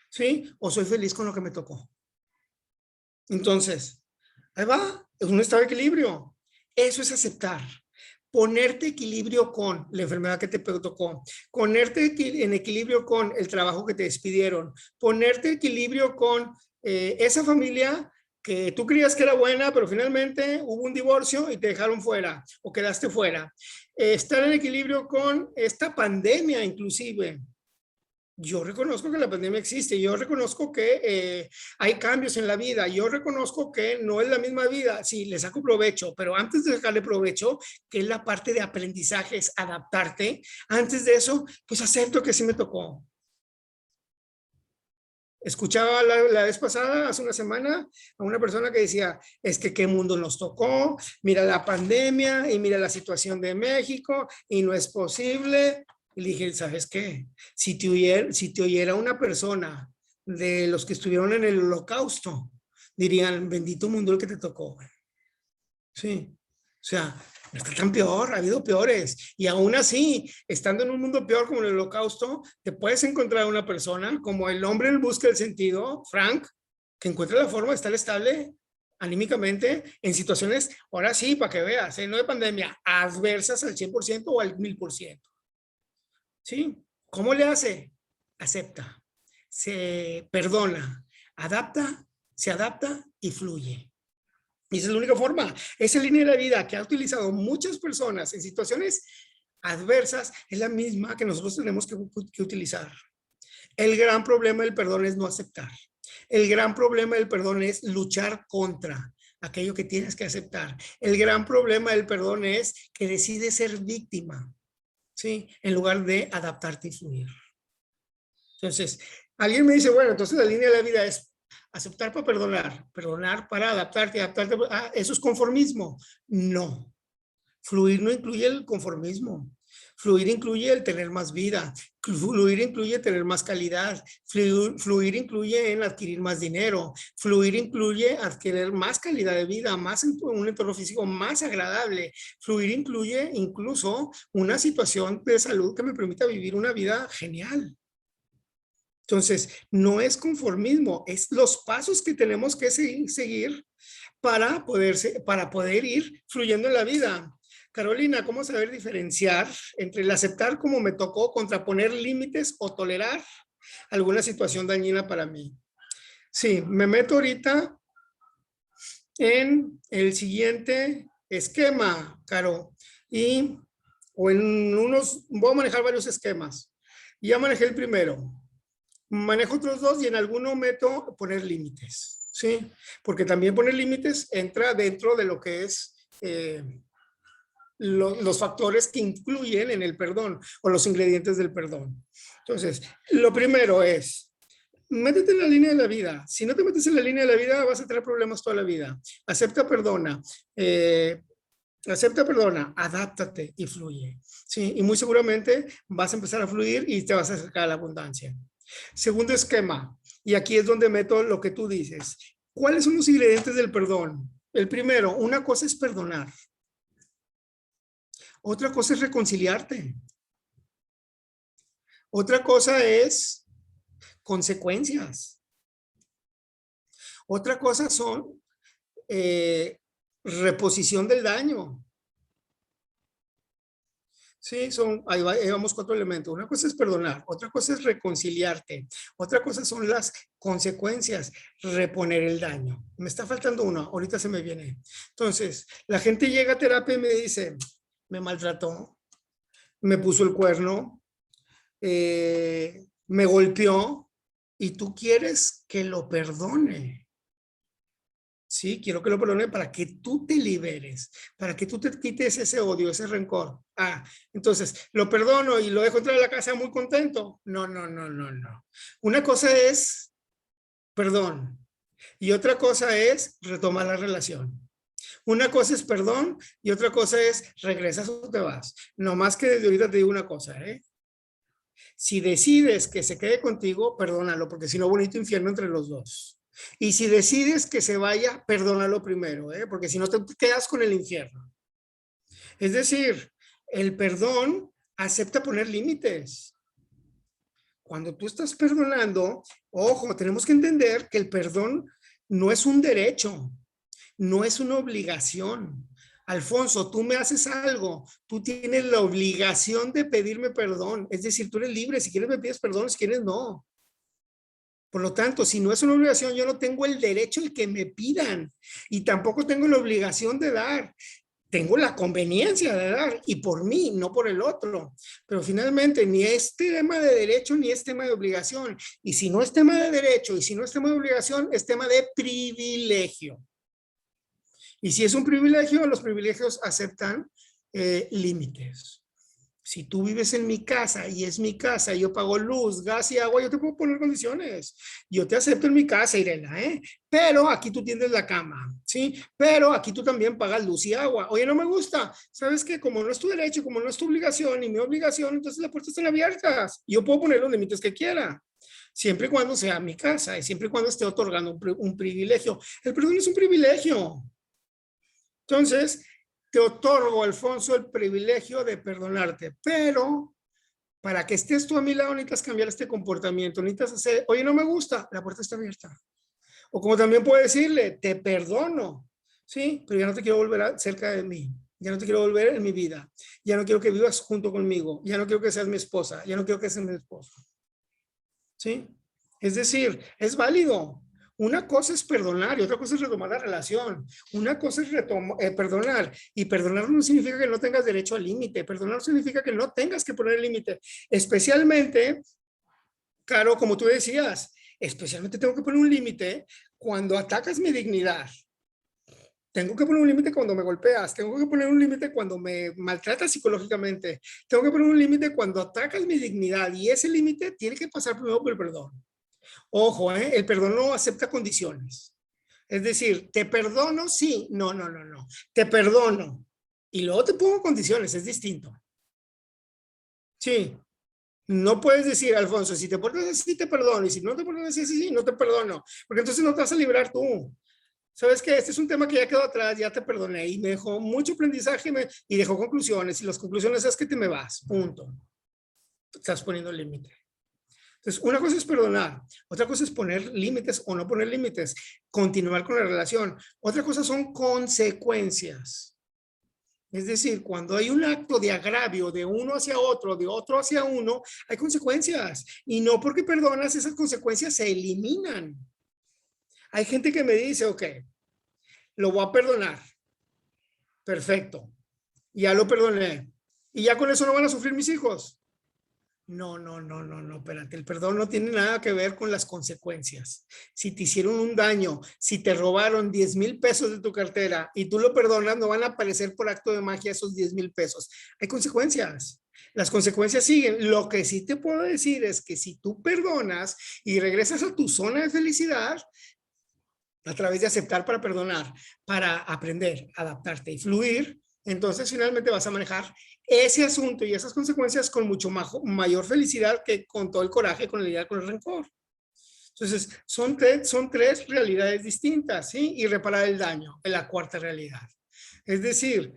¿sí? O soy feliz con lo que me tocó. Entonces, ahí va, es un estado de equilibrio. Eso es aceptar. Ponerte equilibrio con la enfermedad que te tocó, ponerte en equilibrio con el trabajo que te despidieron, ponerte equilibrio con esa familia que tú creías que era buena, pero finalmente hubo un divorcio y te dejaron fuera o quedaste fuera. Estar en equilibrio con esta pandemia inclusive. Yo reconozco que la pandemia existe, yo reconozco que hay cambios en la vida, yo reconozco que no es la misma vida, sí, le saco provecho, pero antes de sacarle provecho, que es la parte de aprendizaje, es adaptarte, antes de eso, pues acepto que sí me tocó. Escuchaba la vez pasada, hace una semana, a una persona que decía, es que qué mundo nos tocó, mira la pandemia y mira la situación de México y no es posible. Y le dije, ¿sabes qué? Si te oyera una persona de los que estuvieron en el holocausto, dirían, bendito mundo el que te tocó. Sí, o sea, no está tan peor, ha habido peores. Y aún así, estando en un mundo peor como el holocausto, te puedes encontrar una persona como el hombre en busca del sentido, Frank, que encuentra la forma de estar estable anímicamente en situaciones, ahora sí, para que veas, no de pandemia, adversas al 100% o al 1000%. ¿Sí? ¿Cómo le hace? Acepta, se perdona, se adapta y fluye. Y esa es la única forma. Esa línea de la vida que ha utilizado muchas personas en situaciones adversas es la misma que nosotros tenemos que utilizar. El gran problema del perdón es no aceptar. El gran problema del perdón es luchar contra aquello que tienes que aceptar. El gran problema del perdón es que decides ser víctima, ¿sí? En lugar de adaptarte y fluir. Entonces, alguien me dice, bueno, entonces la línea de la vida es aceptar para perdonar, perdonar para adaptarte, adaptarte. Ah, eso es conformismo. No. Fluir no incluye el conformismo. Fluir incluye el tener más vida. Fluir incluye tener más calidad. Fluir incluye en adquirir más dinero. Fluir incluye adquirir más calidad de vida, más un entorno físico más agradable. Fluir incluye incluso una situación de salud que me permita vivir una vida genial. Entonces, no es conformismo, es los pasos que tenemos que seguir para poder ir fluyendo en la vida. Carolina, ¿cómo saber diferenciar entre el aceptar como me tocó contra poner límites o tolerar alguna situación dañina para mí? Sí, me meto ahorita en el siguiente esquema, Caro, o en voy a manejar varios esquemas. Ya manejé el primero. Manejo otros dos y en alguno meto poner límites, ¿sí? Porque también poner límites entra dentro de lo que es los factores que incluyen en el perdón o los ingredientes del perdón. Entonces, lo primero es, métete en la línea de la vida. Si no te metes en la línea de la vida, vas a tener problemas toda la vida. Acepta, perdona. Acepta, perdona, adáptate y fluye. ¿Sí? Y muy seguramente vas a empezar a fluir y te vas a acercar a la abundancia. Segundo esquema, y aquí es donde meto lo que tú dices. ¿Cuáles son los ingredientes del perdón? El primero, una cosa es perdonar. Otra cosa es reconciliarte. Otra cosa es consecuencias. Otra cosa son reposición del daño. Sí, ahí vamos 4 elementos. Una cosa es perdonar, otra cosa es reconciliarte, otra cosa son las consecuencias, reponer el daño. Me está faltando uno, ahorita se me viene. Entonces, la gente llega a terapia y me dice, me maltrató, me puso el cuerno, me golpeó y tú quieres que lo perdone. Sí, quiero que lo perdone para que tú te liberes, para que tú te quites ese odio, ese rencor. Entonces, lo perdono y lo dejo entrar a la casa muy contento. No, no, no, no, no. Una cosa es perdón y otra cosa es retomar la relación. Una cosa es perdón y otra cosa es regresas o te vas. No más que desde ahorita te digo una cosa, Si decides que se quede contigo, perdónalo, porque si no, bonito infierno entre los dos. Y si decides que se vaya, perdónalo primero, porque si no te quedas con el infierno. Es decir, el perdón acepta poner límites. Cuando tú estás perdonando, ojo, tenemos que entender que el perdón no es un derecho, no es una obligación. Alfonso, tú me haces algo, tú tienes la obligación de pedirme perdón. Es decir, tú eres libre, si quieres me pides perdón, si quieres no. Por lo tanto, si no es una obligación, yo no tengo el derecho de que me pidan y tampoco tengo la obligación de dar. Tengo la conveniencia de dar y por mí, no por el otro. Pero finalmente, ni es tema de derecho ni es tema de obligación. Y si no es tema de derecho y si no es tema de obligación, es tema de privilegio. Y si es un privilegio, los privilegios aceptan límites. Si tú vives en mi casa y es mi casa, yo pago luz, gas y agua, yo te puedo poner condiciones. Yo te acepto en mi casa, Irena, Pero aquí tú tienes la cama, ¿sí? Pero aquí tú también pagas luz y agua. Oye, no me gusta. ¿Sabes qué? Como no es tu derecho, como no es tu obligación ni mi obligación, entonces las puertas están abiertas. Yo puedo poner los límites que quiera. Siempre y cuando sea mi casa y siempre y cuando esté otorgando un privilegio. El perdón es un privilegio. Entonces, te otorgo, Alfonso, el privilegio de perdonarte, pero para que estés tú a mi lado necesitas cambiar este comportamiento, necesitas hacer, oye, no me gusta, la puerta está abierta. O como también puedo decirle, te perdono, ¿sí? Pero ya no te quiero volver cerca de mí, ya no te quiero volver en mi vida, ya no quiero que vivas junto conmigo, ya no quiero que seas mi esposa, ya no quiero que seas mi esposo, ¿sí? Es decir, es válido. Una cosa es perdonar y otra cosa es retomar la relación. Una cosa es perdonar y perdonar no significa que no tengas derecho al límite. Perdonar significa que no tengas que poner el límite. Especialmente, Caro, como tú decías, especialmente tengo que poner un límite cuando atacas mi dignidad. Tengo que poner un límite cuando me golpeas. Tengo que poner un límite cuando me maltratas psicológicamente. Tengo que poner un límite cuando atacas mi dignidad. Y ese límite tiene que pasar primero por el perdón. Ojo, el perdón no acepta condiciones. Es decir, te perdono, sí, no, no, no, no. Te perdono. Y luego te pongo condiciones, es distinto. Sí. No puedes decir, Alfonso, si te portas así, te perdono. Y si no te portas así, sí, no te perdono. Porque entonces no te vas a librar tú. ¿Sabes qué? Este es un tema que ya quedó atrás, ya te perdoné y me dejó mucho aprendizaje y dejó conclusiones. Y las conclusiones es que te me vas, punto. Estás poniendo límite. Entonces, una cosa es perdonar, otra cosa es poner límites o no poner límites, continuar con la relación. Otra cosa son consecuencias. Es decir, cuando hay un acto de agravio de uno hacia otro, de otro hacia uno, hay consecuencias. Y no porque perdonas, esas consecuencias se eliminan. Hay gente que me dice, ok, lo voy a perdonar. Perfecto. Ya lo perdoné. Y ya con eso no van a sufrir mis hijos. No, espérate, el perdón no tiene nada que ver con las consecuencias. Si te hicieron un daño, si te robaron 10,000 pesos de tu cartera y tú lo perdonas, no van a aparecer por acto de magia esos 10,000 pesos. Hay consecuencias. Las consecuencias siguen. Lo que sí te puedo decir es que si tú perdonas y regresas a tu zona de felicidad, a través de aceptar para perdonar, para aprender, adaptarte y fluir, entonces finalmente vas a manejar ese asunto y esas consecuencias con mucho mayor felicidad que con todo el coraje, con la idea, con el rencor. Entonces, son tres realidades distintas, ¿sí? Y reparar el daño es la cuarta realidad. Es decir,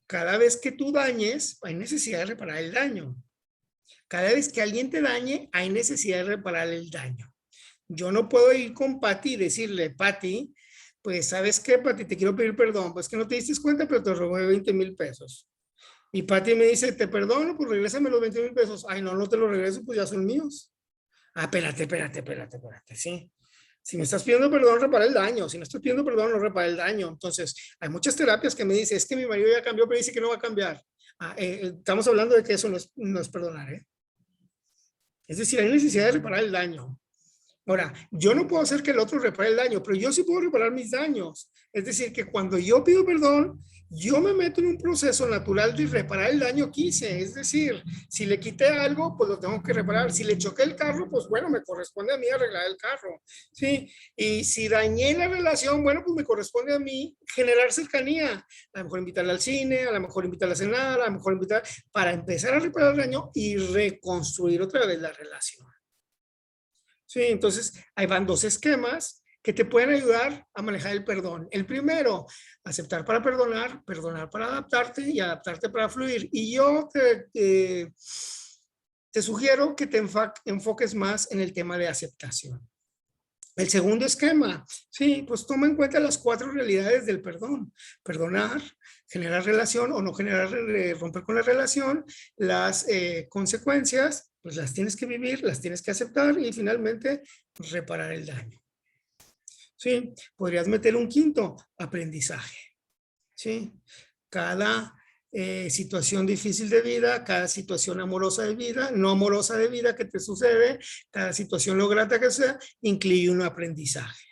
cada vez que tú dañes, hay necesidad de reparar el daño. Cada vez que alguien te dañe, hay necesidad de reparar el daño. Yo no puedo ir con Pati y decirle, Pati, pues, ¿sabes qué, Pati? Te quiero pedir perdón. Pues que no te diste cuenta, pero te robé 20,000 pesos. Y Pati me dice, te perdono, pues regrésame los 20,000 pesos. Ay, no, no te los regreso, pues ya son míos. Ah, espérate, sí. Si me estás pidiendo perdón, repara el daño. Si no estás pidiendo perdón, no repara el daño. Entonces, hay muchas terapias que me dicen, es que mi marido ya cambió, pero dice que no va a cambiar. Estamos hablando de que eso no es perdonar, ¿eh? Es decir, hay necesidad de reparar el daño. Ahora, yo no puedo hacer que el otro repare el daño, pero yo sí puedo reparar mis daños. Es decir, que cuando yo pido perdón, yo me meto en un proceso natural de reparar el daño que hice. Es decir, si le quité algo, pues lo tengo que reparar. Si le choqué el carro, pues bueno, me corresponde a mí arreglar el carro. ¿Sí? Y si dañé la relación, bueno, pues me corresponde a mí generar cercanía. A lo mejor invitarla al cine, a lo mejor invitarla a cenar, a lo mejor invitar para empezar a reparar el daño y reconstruir otra vez la relación. Sí, entonces ahí van dos esquemas que te pueden ayudar a manejar el perdón. El primero, aceptar para perdonar, perdonar para adaptarte y adaptarte para fluir. Y yo te sugiero que te enfoques más en el tema de aceptación. El segundo esquema, sí, pues toma en cuenta las cuatro realidades del perdón. Perdonar, generar relación o no generar, romper con la relación, las consecuencias, pues las tienes que vivir, las tienes que aceptar y finalmente reparar el daño. Sí, podrías meter un quinto, aprendizaje. Sí, cada situación difícil de vida, cada situación amorosa de vida, no amorosa de vida que te sucede, cada situación lo grata que sea, incluye un aprendizaje.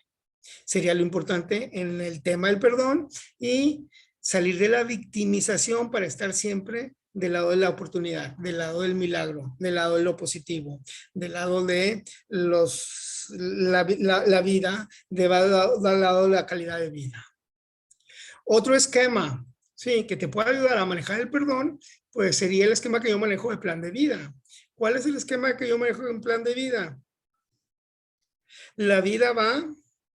Sería lo importante en el tema del perdón y salir de la victimización para estar siempre del lado de la oportunidad, del lado del milagro, del lado de lo positivo, del lado de la vida, del lado de la calidad de vida. Otro esquema, sí, que te puede ayudar a manejar el perdón, pues sería el esquema que yo manejo de plan de vida. ¿Cuál es el esquema que yo manejo en plan de vida? La vida va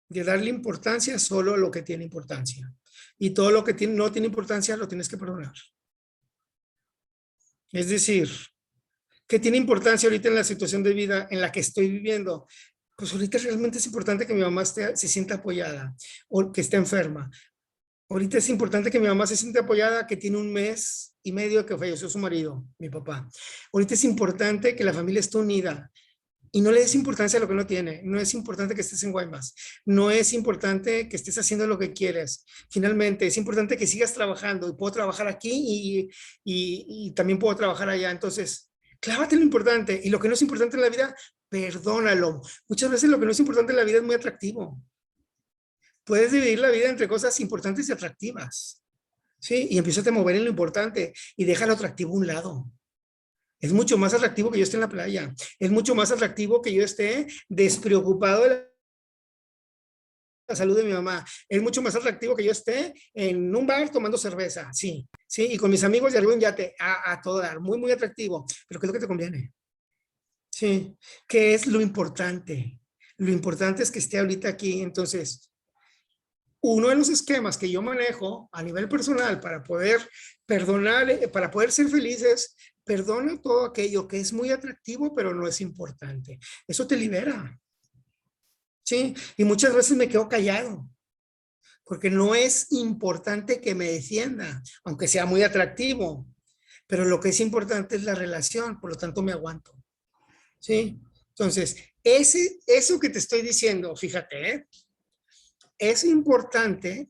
de darle importancia solo a lo que tiene importancia. Y todo lo que no tiene importancia lo tienes que perdonar. Es decir, ¿qué tiene importancia ahorita en la situación de vida en la que estoy viviendo? Pues ahorita realmente es importante que mi mamá se sienta apoyada o que esté enferma. Ahorita es importante que mi mamá se sienta apoyada, que tiene 1 mes y medio que falleció su marido, mi papá. Ahorita es importante que la familia esté unida y no le des importancia a lo que no tiene. No es importante que estés en Guaymas. No es importante que estés haciendo lo que quieres. Finalmente, es importante que sigas trabajando y puedo trabajar aquí y también puedo trabajar allá. Entonces, clávate lo importante y lo que no es importante en la vida, perdónalo. Muchas veces lo que no es importante en la vida es muy atractivo. Puedes dividir la vida entre cosas importantes y atractivas, ¿sí? Y empieza a mover en lo importante y deja lo atractivo a un lado. Es mucho más atractivo que yo esté en la playa. Es mucho más atractivo que yo esté despreocupado de la salud de mi mamá. Es mucho más atractivo que yo esté en un bar tomando cerveza, sí, sí, y con mis amigos de arriba en yate, a todo dar, muy, muy atractivo. Pero ¿qué es lo que te conviene? Sí, ¿qué es lo importante? Lo importante es que esté ahorita aquí, entonces uno de los esquemas que yo manejo a nivel personal para poder perdonar, para poder ser felices, perdona todo aquello que es muy atractivo, pero no es importante. Eso te libera. Sí, y muchas veces me quedo callado, porque no es importante que me defienda, aunque sea muy atractivo, pero lo que es importante es la relación, por lo tanto me aguanto. Sí, entonces, eso que te estoy diciendo, fíjate, es importante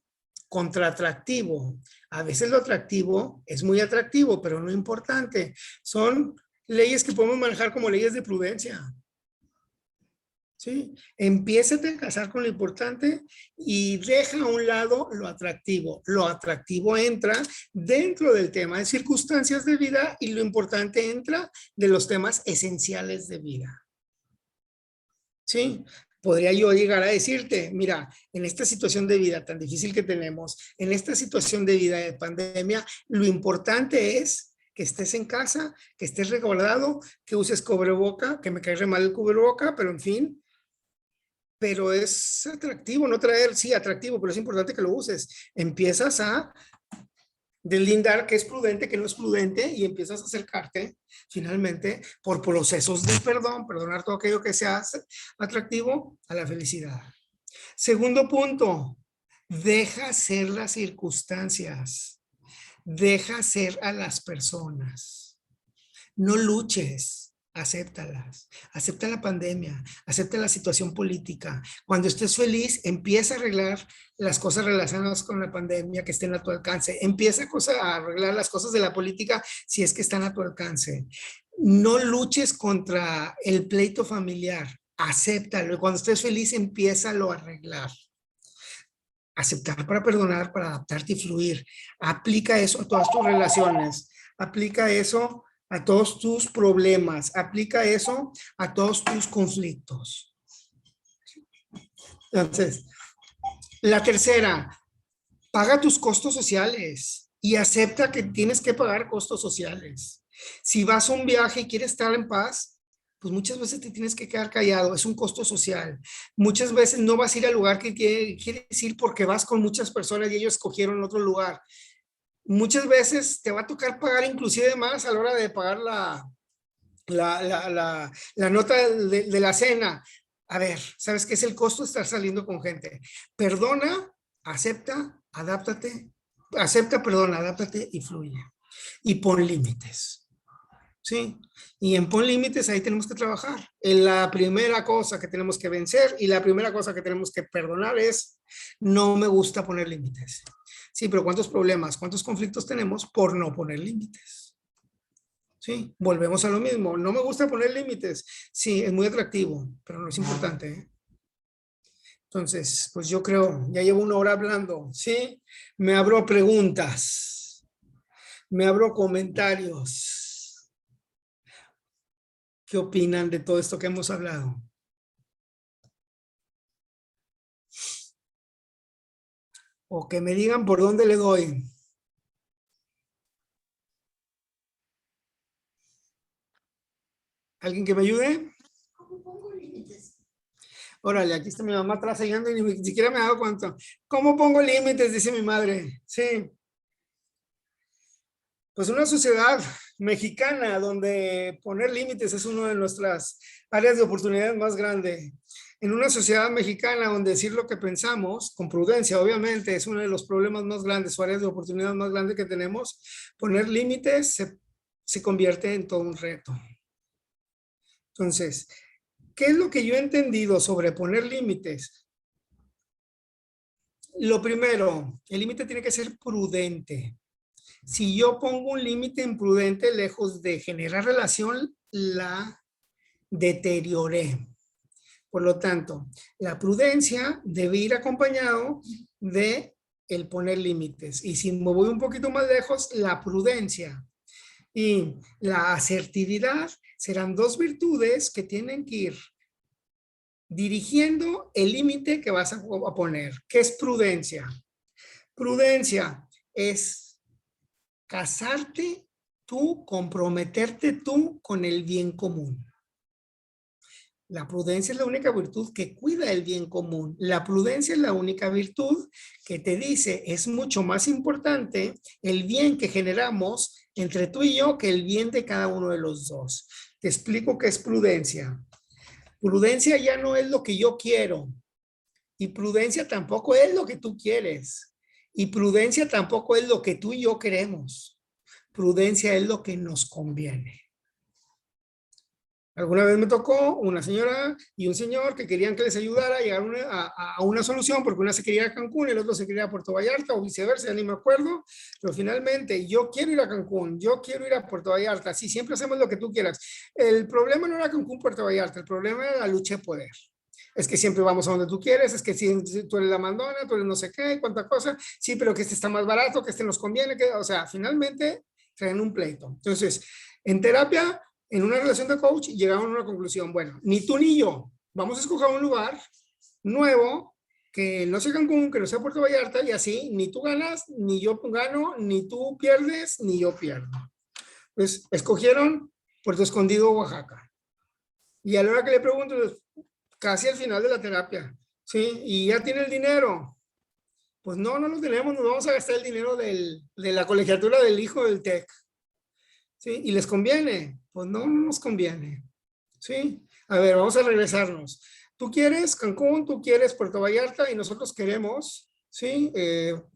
contra atractivo. A veces lo atractivo es muy atractivo, pero no importante. Son leyes que podemos manejar como leyes de prudencia. ¿Sí? Empiézate a casar con lo importante y deja a un lado lo atractivo. Lo atractivo entra dentro del tema de circunstancias de vida y lo importante entra de los temas esenciales de vida. ¿Sí? Podría yo llegar a decirte, mira, en esta situación de vida tan difícil que tenemos, en esta situación de vida de pandemia, lo importante es que estés en casa, que estés resguardado, que uses cubreboca, que me cae re mal el cubreboca, pero en fin, pero es atractivo, no traer, sí, atractivo, pero es importante que lo uses. Empiezas a deslindar qué es prudente, qué no es prudente y empiezas a acercarte finalmente por procesos de perdón, perdonar todo aquello que sea atractivo a la felicidad. Segundo punto, deja ser las circunstancias, deja ser a las personas. No luches, acéptalas, acepta la pandemia, acepta la situación política. Cuando estés feliz, empieza a arreglar las cosas relacionadas con la pandemia que estén a tu alcance. Empieza a arreglar las cosas de la política si es que están a tu alcance. No luches contra el pleito familiar, acéptalo. Y cuando estés feliz, empiézalo a arreglar. Aceptar para perdonar, para adaptarte y fluir. Aplica eso a todas tus relaciones. Aplica eso a todos tus problemas. Aplica eso a todos tus conflictos. Entonces, la tercera, paga tus costos sociales y acepta que tienes que pagar costos sociales. Si vas a un viaje y quieres estar en paz, pues muchas veces te tienes que quedar callado, es un costo social. Muchas veces no vas a ir al lugar que quieres ir porque vas con muchas personas y ellos escogieron otro lugar. Muchas veces te va a tocar pagar inclusive más a la hora de pagar la nota de la cena. A ver, ¿sabes qué es el costo de estar saliendo con gente? Perdona, acepta, adáptate, acepta, perdona, adáptate y fluye. Y pon límites. ¿Sí? Y en pon límites ahí tenemos que trabajar. La primera cosa que tenemos que vencer y la primera cosa que tenemos que perdonar es no me gusta poner límites. Sí, pero ¿cuántos problemas, cuántos conflictos tenemos por no poner límites? Sí, volvemos a lo mismo. No me gusta poner límites. Sí, es muy atractivo, pero no es importante, ¿eh? Entonces, pues yo creo, ya llevo una hora hablando, ¿sí? Me abro preguntas, me abro comentarios. ¿Qué opinan de todo esto que hemos hablado? O que me digan por dónde le doy. ¿Alguien que me ayude? ¿Cómo pongo límites? Órale, aquí está mi mamá atrás y ni siquiera me ha dado cuenta. ¿Cómo pongo límites? Dice mi madre. Sí. Pues una sociedad mexicana donde poner límites es una de nuestras áreas de oportunidad más grande. En una sociedad mexicana donde decir lo que pensamos, con prudencia obviamente, es uno de los problemas más grandes o áreas de oportunidad más grandes que tenemos, poner límites se convierte en todo un reto. Entonces, ¿qué es lo que yo he entendido sobre poner límites? Lo primero, el límite tiene que ser prudente. Si yo pongo un límite imprudente, lejos de generar relación, la deterioré. Por lo tanto, la prudencia debe ir acompañado de el poner límites. Y si me voy un poquito más lejos, la prudencia y la asertividad serán dos virtudes que tienen que ir dirigiendo el límite que vas a poner. ¿Qué es prudencia? Prudencia es casarte tú, comprometerte tú con el bien común. La prudencia es la única virtud que cuida el bien común. La prudencia es la única virtud que te dice, es mucho más importante el bien que generamos entre tú y yo que el bien de cada uno de los dos. Te explico qué es prudencia. Prudencia ya no es lo que yo quiero y prudencia tampoco es lo que tú quieres y prudencia tampoco es lo que tú y yo queremos. Prudencia es lo que nos conviene. Alguna vez me tocó una señora y un señor que querían que les ayudara a llegar a una solución, porque una se quería ir a Cancún, el otro se quería ir a Puerto Vallarta o viceversa, ya ni me acuerdo, pero finalmente yo quiero ir a Cancún, yo quiero ir a Puerto Vallarta, sí, siempre hacemos lo que tú quieras. El problema no era Cancún, Puerto Vallarta, el problema era la lucha de poder. Es que siempre vamos a donde tú quieres, es que si tú eres la mandona, tú eres no sé qué, cuánta cosa, sí, pero que este está más barato, que este nos conviene, que, o sea, finalmente traen un pleito. Entonces, en terapia, en una relación de coach, llegamos a una conclusión, bueno, ni tú ni yo, vamos a escoger un lugar nuevo, que no sea Cancún, que no sea Puerto Vallarta, y así, ni tú ganas, ni yo gano, ni tú pierdes, ni yo pierdo. Pues escogieron Puerto Escondido, Oaxaca. Y a la hora que le pregunto, casi al final de la terapia, ¿sí? Y ya tiene el dinero. Pues no, no lo tenemos, nos vamos a gastar el dinero de la colegiatura del hijo del TEC. ¿Sí? ¿Y les conviene? Pues no, no nos conviene. ¿Sí? A ver, vamos a regresarnos. Tú quieres Cancún, tú quieres Puerto Vallarta y nosotros queremos, ¿sí?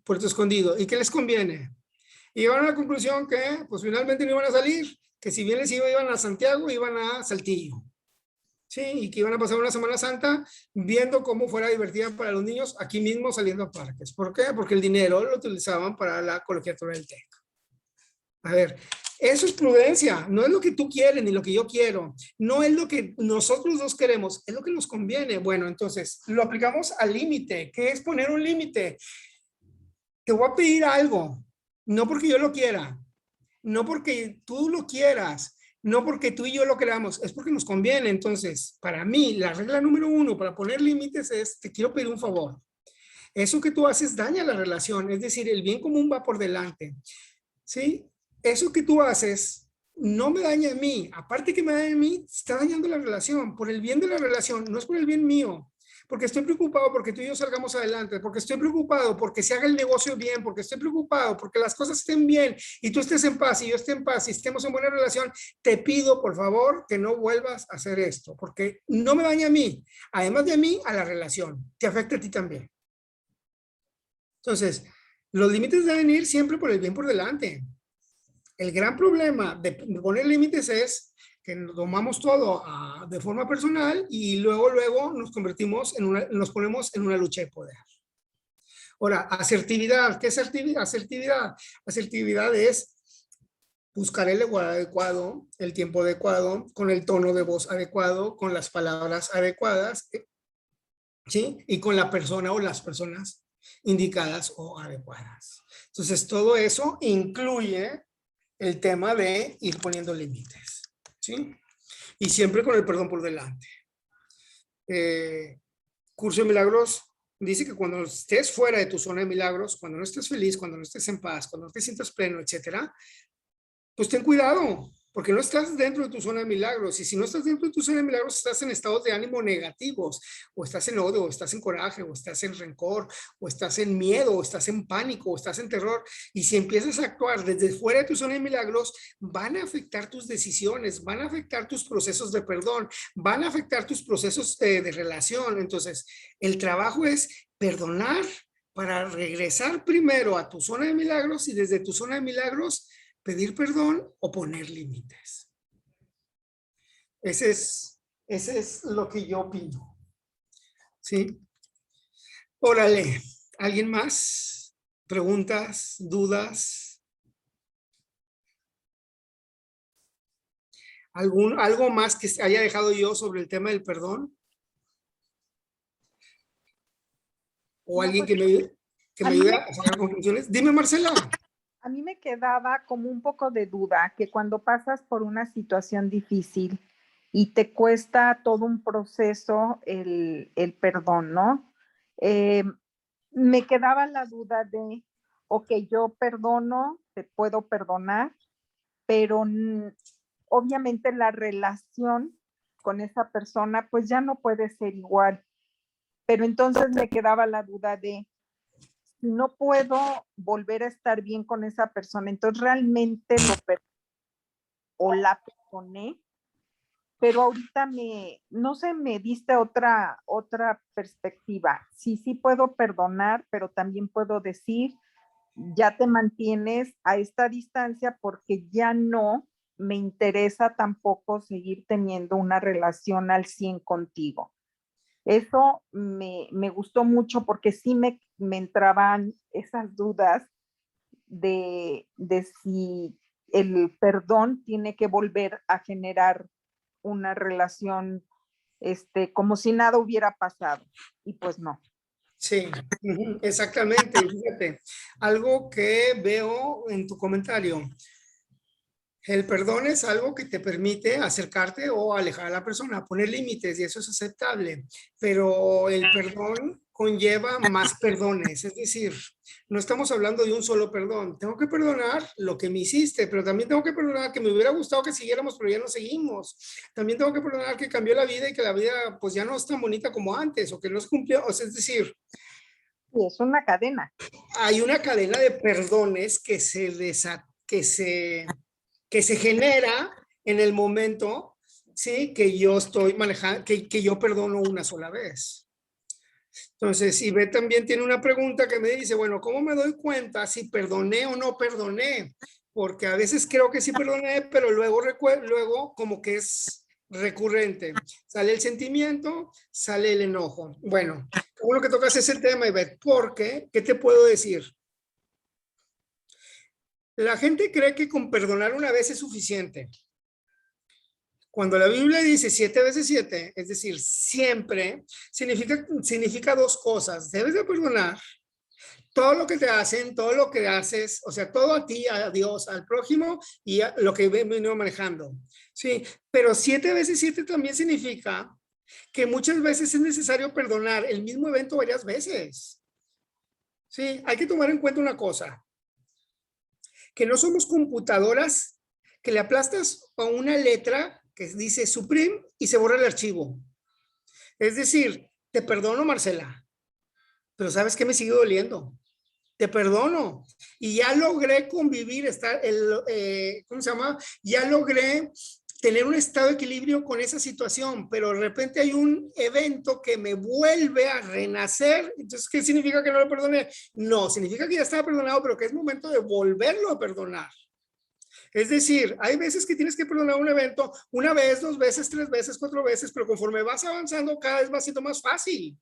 Puerto Escondido. ¿Y qué les conviene? Y llegaron a la conclusión que, pues finalmente no iban a salir, que si bien les iban a Santiago, iban a Saltillo. Sí, y que iban a pasar una Semana Santa viendo cómo fuera divertida para los niños aquí mismo saliendo a parques. ¿Por qué? Porque el dinero lo utilizaban para la colegiatura del TEC. A ver, eso es prudencia, no es lo que tú quieres ni lo que yo quiero, no es lo que nosotros dos queremos, es lo que nos conviene. Bueno, entonces lo aplicamos al límite. ¿Qué es poner un límite? Te voy a pedir algo, no porque yo lo quiera, no porque tú lo quieras, no porque tú y yo lo queramos, es porque nos conviene. Entonces, para mí, la regla número uno para poner límites es, te quiero pedir un favor. Eso que tú haces daña la relación, es decir, el bien común va por delante. ¿Sí? Eso que tú haces no me daña a mí, aparte que me daña a mí, está dañando la relación, por el bien de la relación, no es por el bien mío, porque estoy preocupado porque tú y yo salgamos adelante, porque estoy preocupado porque se haga el negocio bien, porque estoy preocupado porque las cosas estén bien y tú estés en paz y yo esté en paz y estemos en buena relación. Te pido por favor que no vuelvas a hacer esto, porque no me daña a mí, además de a mí, a la relación, te afecta a ti también. Entonces, los límites deben ir siempre por el bien por delante. El gran problema de poner límites es que nos tomamos todo de forma personal y luego nos convertimos nos ponemos en una lucha de poder. Ahora, asertividad. ¿Qué es asertividad? Asertividad es buscar el lugar adecuado, el tiempo adecuado, con el tono de voz adecuado, con las palabras adecuadas, ¿sí? Y con la persona o las personas indicadas o adecuadas. Entonces, todo eso incluye el tema de ir poniendo límites, ¿sí? Y siempre con el perdón por delante. Curso de Milagros dice que cuando estés fuera de tu zona de milagros, cuando no estés feliz, cuando no estés en paz, cuando no te sientas pleno, etcétera, pues ten cuidado, porque no estás dentro de tu zona de milagros. Y si no estás dentro de tu zona de milagros, estás en estados de ánimo negativos, o estás en odio, o estás en coraje, o estás en rencor, o estás en miedo, o estás en pánico, o estás en terror. Y si empiezas a actuar desde fuera de tu zona de milagros, van a afectar tus decisiones, van a afectar tus procesos de perdón, van a afectar tus procesos de relación. Entonces, el trabajo es perdonar para regresar primero a tu zona de milagros y desde tu zona de milagros pedir perdón o poner límites. Ese es lo que yo opino. ¿Sí? Órale, ¿alguien más? ¿Preguntas? ¿Dudas? ¿Algo más que haya dejado yo sobre el tema del perdón? ¿O No, alguien pues que a me mí ayude me, a sacar conclusiones? Dime, Marcela. a mí me quedaba como un poco de duda que cuando pasas por una situación difícil y te cuesta todo un proceso el perdón, ¿no? Eh, Me quedaba la duda de, ok, yo perdono, te puedo perdonar, pero obviamente la relación con esa persona pues ya no puede ser igual. Pero entonces me quedaba la duda de, no puedo volver a estar bien con esa persona, entonces realmente o la perdoné, pero ahorita no sé, me diste otra perspectiva. Sí, sí puedo perdonar, pero también puedo decir, ya te mantienes a esta distancia porque ya no me interesa tampoco seguir teniendo una relación al 100 contigo. Eso me gustó mucho porque sí me entraban esas dudas de si el perdón tiene que volver a generar una relación como si nada hubiera pasado. Y pues no. Sí, exactamente. Fíjate, algo que veo en tu comentario. El perdón es algo que te permite acercarte o alejar a la persona, poner límites y eso es aceptable, pero el perdón conlleva más perdones, es decir, no estamos hablando de un solo perdón. Tengo que perdonar lo que me hiciste, pero también tengo que perdonar que me hubiera gustado que siguiéramos, pero ya no seguimos. También tengo que perdonar que cambió la vida y que la vida pues ya no es tan bonita como antes o que no se cumplió, o sea, es decir, Y es una cadena. hay una cadena de perdones que se genera en el momento, ¿sí? Que yo estoy manejando, que yo perdono una sola vez. Entonces, Ivette también tiene una pregunta que me dice, bueno, ¿cómo me doy cuenta si perdoné o no perdoné? Porque a veces creo que sí perdoné, pero luego como que es recurrente. Sale el sentimiento, sale el enojo. Bueno, lo que tocas ese tema, Ivette, porque, ¿qué te puedo decir? La gente cree que con perdonar una vez es suficiente. Cuando la Biblia dice 7 veces 7, es decir, siempre, significa dos cosas. Debes de perdonar todo lo que te hacen, todo lo que haces, o sea, todo a ti, a Dios, al prójimo y a lo que venido manejando. Sí, pero 7 veces 7 también significa que muchas veces es necesario perdonar el mismo evento varias veces. Sí, hay que tomar en cuenta una cosa. Que no somos computadoras que le aplastas a una letra que dice supreme y se borra el archivo. Es decir, te perdono, Marcela, pero ¿sabes qué me sigue doliendo? Te perdono y ya logré convivir, ¿cómo se llama? Ya logré tener un estado de equilibrio con esa situación, pero de repente hay un evento que me vuelve a renacer. Entonces, ¿qué significa que no lo perdoné? No, significa que ya estaba perdonado, pero que es momento de volverlo a perdonar. Es decir, hay veces que tienes que perdonar un evento una vez, 2 veces, 3 veces, 4 veces, pero conforme vas avanzando cada vez va siendo más fácil.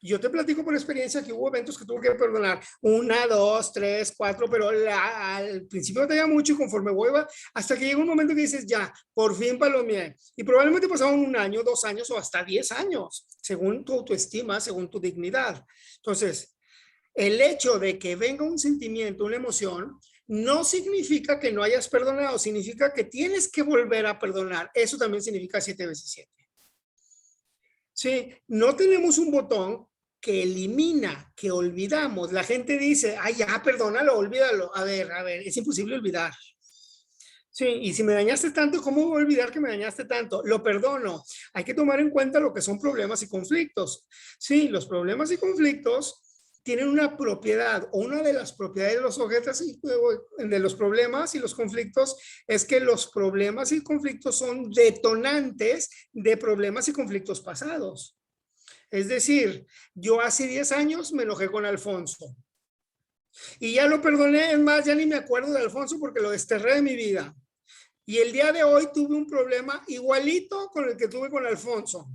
Yo te platico por experiencia que hubo eventos que tuve que perdonar 1, 2, 3, 4, pero al principio te da mucho y conforme voy, hasta que llega un momento que dices, ya, por fin palomeé. Y probablemente pasaron 1 año, 2 años o hasta 10 años, según tu autoestima, según tu dignidad. Entonces, el hecho de que venga un sentimiento, una emoción, no significa que no hayas perdonado, significa que tienes que volver a perdonar. Eso también significa 7 veces 7. Sí, no tenemos un botón que elimina, que olvidamos. La gente dice, ay, ya, perdónalo, olvídalo. A ver, es imposible olvidar. Sí, y si me dañaste tanto, ¿cómo voy a olvidar que me dañaste tanto? Lo perdono. Hay que tomar en cuenta lo que son problemas y conflictos. Sí, los problemas y conflictos tienen una propiedad o una de las propiedades de los objetos y de los problemas y los conflictos es que los problemas y conflictos son detonantes de problemas y conflictos pasados. Es decir, yo hace 10 años me enojé con Alfonso y ya lo perdoné, es más, ya ni me acuerdo de Alfonso porque lo desterré de mi vida. Y el día de hoy tuve un problema igualito con el que tuve con Alfonso,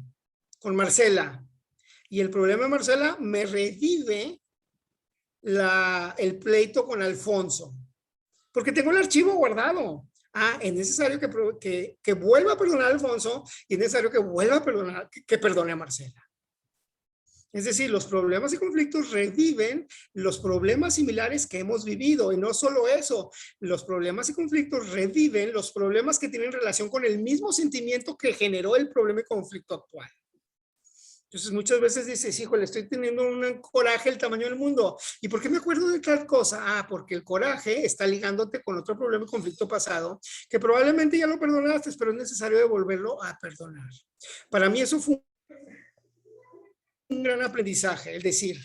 con Marcela. Y el problema de Marcela me revive el pleito con Alfonso, porque tengo el archivo guardado. Es necesario que vuelva a perdonar a Alfonso y es necesario que vuelva a perdonar, que perdone a Marcela. Es decir, los problemas y conflictos reviven los problemas similares que hemos vivido. Y no solo eso, los problemas y conflictos reviven los problemas que tienen relación con el mismo sentimiento que generó el problema y conflicto actual. Entonces muchas veces dices, híjole, estoy teniendo un coraje del tamaño del mundo. ¿Y por qué me acuerdo de tal cosa? Porque el coraje está ligándote con otro problema y conflicto pasado que probablemente ya lo perdonaste, pero es necesario devolverlo a perdonar. Para mí eso fue un gran aprendizaje, es decir,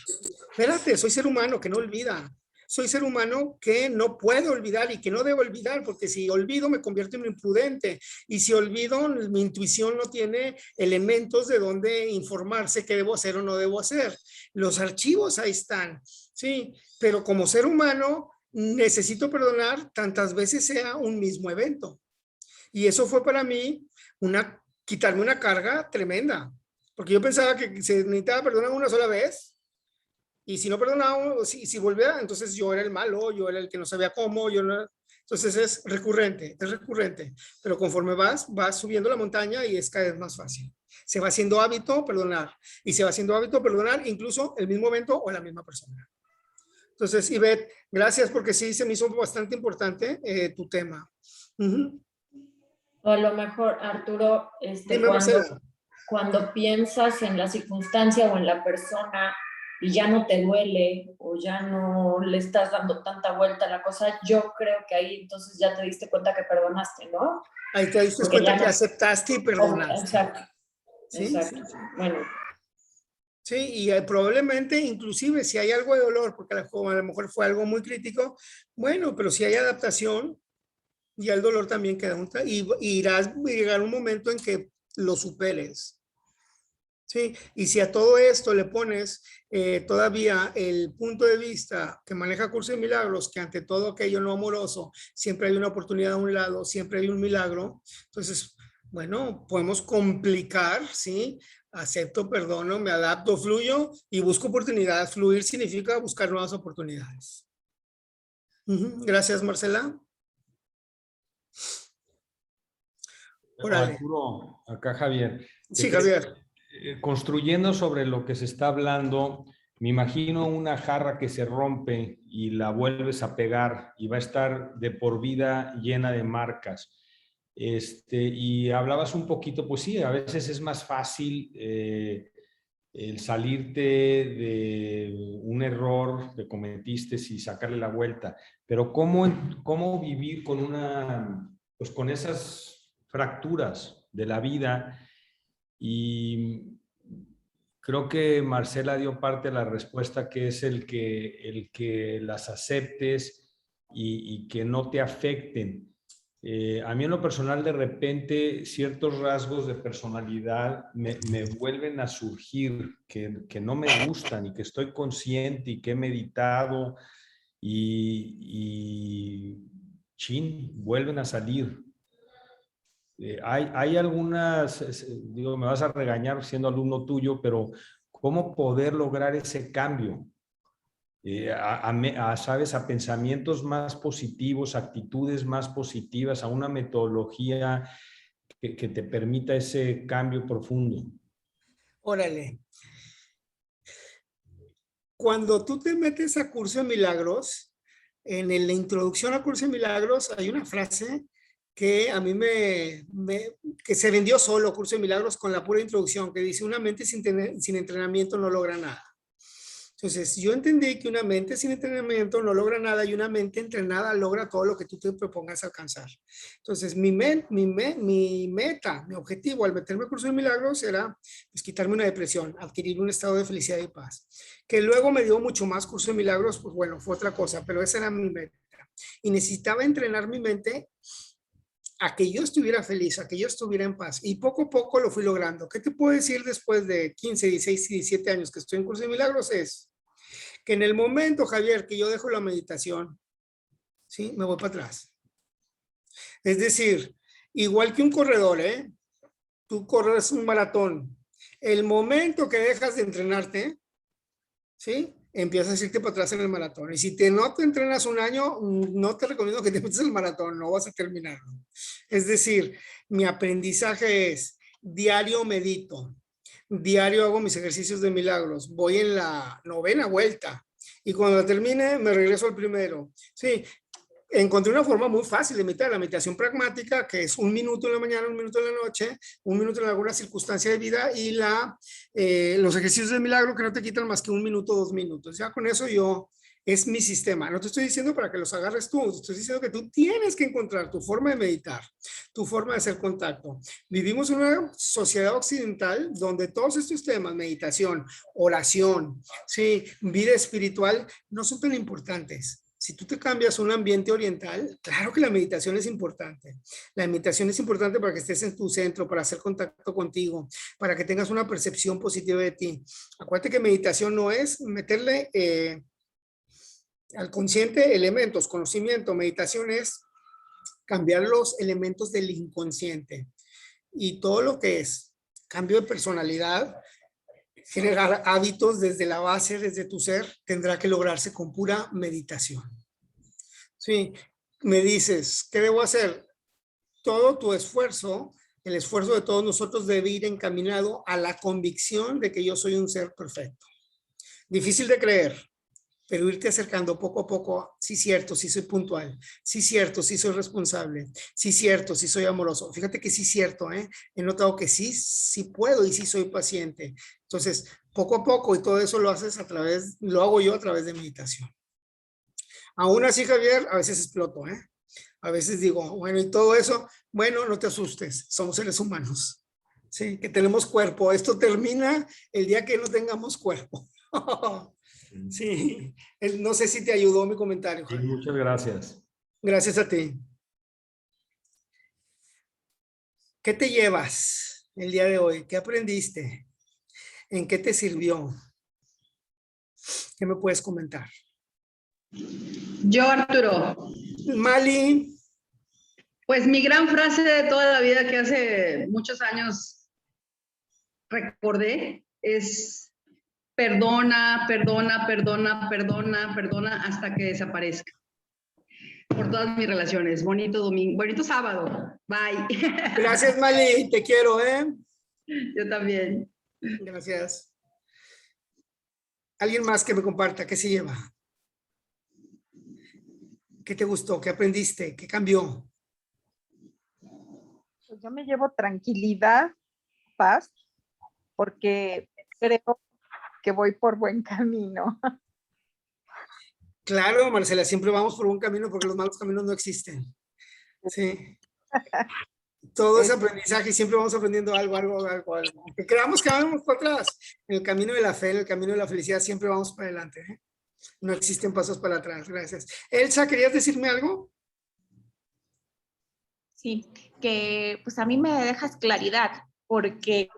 espérate, soy ser humano que no olvida. Soy ser humano que no puedo olvidar y que no debo olvidar, porque si olvido me convierto en imprudente y si olvido mi intuición no tiene elementos de donde informarse qué debo hacer o no debo hacer. Los archivos ahí están, sí, pero como ser humano necesito perdonar tantas veces sea un mismo evento. Y eso fue para mí quitarme una carga tremenda, porque yo pensaba que se necesitaba perdonar una sola vez, y si no perdonaba, si volvía, entonces yo era el malo, yo era el que no sabía cómo, entonces es recurrente, pero conforme vas subiendo la montaña y es cada vez más fácil. Se va haciendo hábito perdonar, y se va haciendo hábito perdonar incluso el mismo evento o la misma persona. Entonces, Ivette, gracias, porque sí se me hizo bastante importante tu tema. O a lo mejor, Arturo, Dime, Marcela. cuando piensas en la circunstancia o en la persona y ya no te duele o ya no le estás dando tanta vuelta a la cosa, yo creo que ahí entonces ya te diste cuenta que perdonaste, ¿no? Ahí te diste cuenta que aceptaste y perdonaste. Exacto. ¿Sí? Exacto. Sí. Bueno. Sí, y probablemente, inclusive, si hay algo de dolor, porque a lo mejor fue algo muy crítico, bueno, pero si hay adaptación, ya el dolor también queda y irás a llegar un momento en que lo superes. Sí, y si a todo esto le pones todavía el punto de vista que maneja Curso de Milagros, que ante todo aquello no amoroso, siempre hay una oportunidad a un lado, siempre hay un milagro, entonces, bueno, podemos complicar, ¿sí? Acepto, perdono, me adapto, fluyo y busco oportunidades. Fluir significa buscar nuevas oportunidades. Gracias, Marcela. Arturo, acá Javier. Sí, Javier. Construyendo sobre lo que se está hablando, me imagino una jarra que se rompe y la vuelves a pegar y va a estar de por vida llena de marcas. Y hablabas un poquito, pues sí, a veces es más fácil el salirte de un error que cometiste y sacarle la vuelta, pero ¿cómo vivir pues con esas fracturas de la vida? Y creo que Marcela dio parte de la respuesta, que es el que las aceptes y que no te afecten. A mí en lo personal, de repente, ciertos rasgos de personalidad me vuelven a surgir que no me gustan y que estoy consciente y que he meditado y vuelven a salir. Hay algunas, digo, me vas a regañar siendo alumno tuyo, pero ¿cómo poder lograr ese cambio? ¿Sabes? A pensamientos más positivos, actitudes más positivas, a una metodología que te permita ese cambio profundo. Órale. Cuando tú te metes a Curso de Milagros, en la introducción a Curso de Milagros hay una frase que a mí que se vendió solo Curso de Milagros con la pura introducción, que dice: una mente sin entrenamiento no logra nada. Entonces, yo entendí que una mente sin entrenamiento no logra nada y una mente entrenada logra todo lo que tú te propongas alcanzar. Entonces, mi meta, mi objetivo al meterme a Curso de Milagros era pues, quitarme una depresión, adquirir un estado de felicidad y paz. Que luego me dio mucho más Curso de Milagros, pues bueno, fue otra cosa, pero esa era mi meta. Y necesitaba entrenar mi mente a que yo estuviera feliz, a que yo estuviera en paz. Y poco a poco lo fui logrando. ¿Qué te puedo decir después de 15, 16, 17 años que estoy en Curso de Milagros? Es que en el momento, Javier, que yo dejo la meditación, ¿sí? Me voy para atrás. Es decir, igual que un corredor, ¿eh? Tú corres un maratón. El momento que dejas de entrenarte, ¿sí? Empiezas a irte para atrás en el maratón. Y si no te entrenas un año, no te recomiendo que te metas al maratón, no vas a terminarlo. Es decir, mi aprendizaje es: diario medito, diario hago mis ejercicios de milagros, voy en la 9ª vuelta y cuando termine me regreso al primero. Sí, encontré una forma muy fácil de meditar, la meditación pragmática, que es 1 minuto en la mañana, 1 minuto en la noche, 1 minuto en alguna circunstancia de vida, y los ejercicios de milagro, que no te quitan más que 1 minuto, 2 minutos. Ya con eso es mi sistema. No te estoy diciendo para que los agarres tú, te estoy diciendo que tú tienes que encontrar tu forma de meditar, tu forma de hacer contacto. Vivimos en una sociedad occidental donde todos estos temas, meditación, oración, sí, vida espiritual, no son tan importantes. Si tú te cambias a un ambiente oriental, claro que la meditación es importante. La meditación es importante para que estés en tu centro, para hacer contacto contigo, para que tengas una percepción positiva de ti. Acuérdate que meditación no es meterle Al consciente, elementos, conocimiento, meditación es cambiar los elementos del inconsciente. Y todo lo que es cambio de personalidad, generar hábitos desde la base, desde tu ser, tendrá que lograrse con pura meditación. Sí, me dices, ¿qué debo hacer? Todo tu esfuerzo, el esfuerzo de todos nosotros debe ir encaminado a la convicción de que yo soy un ser perfecto. Difícil de creer, pero irte acercando poco a poco, sí cierto, sí soy puntual, sí cierto, sí soy responsable, sí cierto, sí soy amoroso. Fíjate que sí cierto, he notado que sí, sí puedo y sí soy paciente. Entonces, poco a poco, y todo eso lo haces a través, lo hago yo a través de meditación. Aún así, Javier, a veces exploto, a veces digo, bueno, y todo eso, bueno, no te asustes, somos seres humanos, sí, que tenemos cuerpo. Esto termina el día que no tengamos cuerpo. Sí, no sé si te ayudó mi comentario, Sí, Javier. muchas gracias. Gracias a ti. ¿Qué te llevas el día de hoy? ¿Qué aprendiste? ¿En qué te sirvió? ¿Qué me puedes comentar? Yo, Arturo, Mali, pues mi gran frase de toda la vida que hace muchos años recordé es perdona, perdona, perdona, perdona, perdona hasta que desaparezca. Por todas mis relaciones. Bonito domingo, bonito sábado. Bye. gracias Mali, te quiero, Yo también. Gracias. ¿Alguien más que me comparta qué se lleva? ¿Qué te gustó? ¿Qué aprendiste? ¿Qué cambió? Pues yo me llevo tranquilidad, paz, porque creo que voy por buen camino. Claro, Marcela, siempre vamos por un camino porque los malos caminos no existen. Sí. Todo es aprendizaje y siempre vamos aprendiendo algo. Aunque creamos que vamos para atrás, en el camino de la fe, en el camino de la felicidad, siempre vamos para adelante. No existen pasos para atrás. Gracias. Elsa, ¿querías decirme algo? Sí, que pues a mí me dejas claridad, porque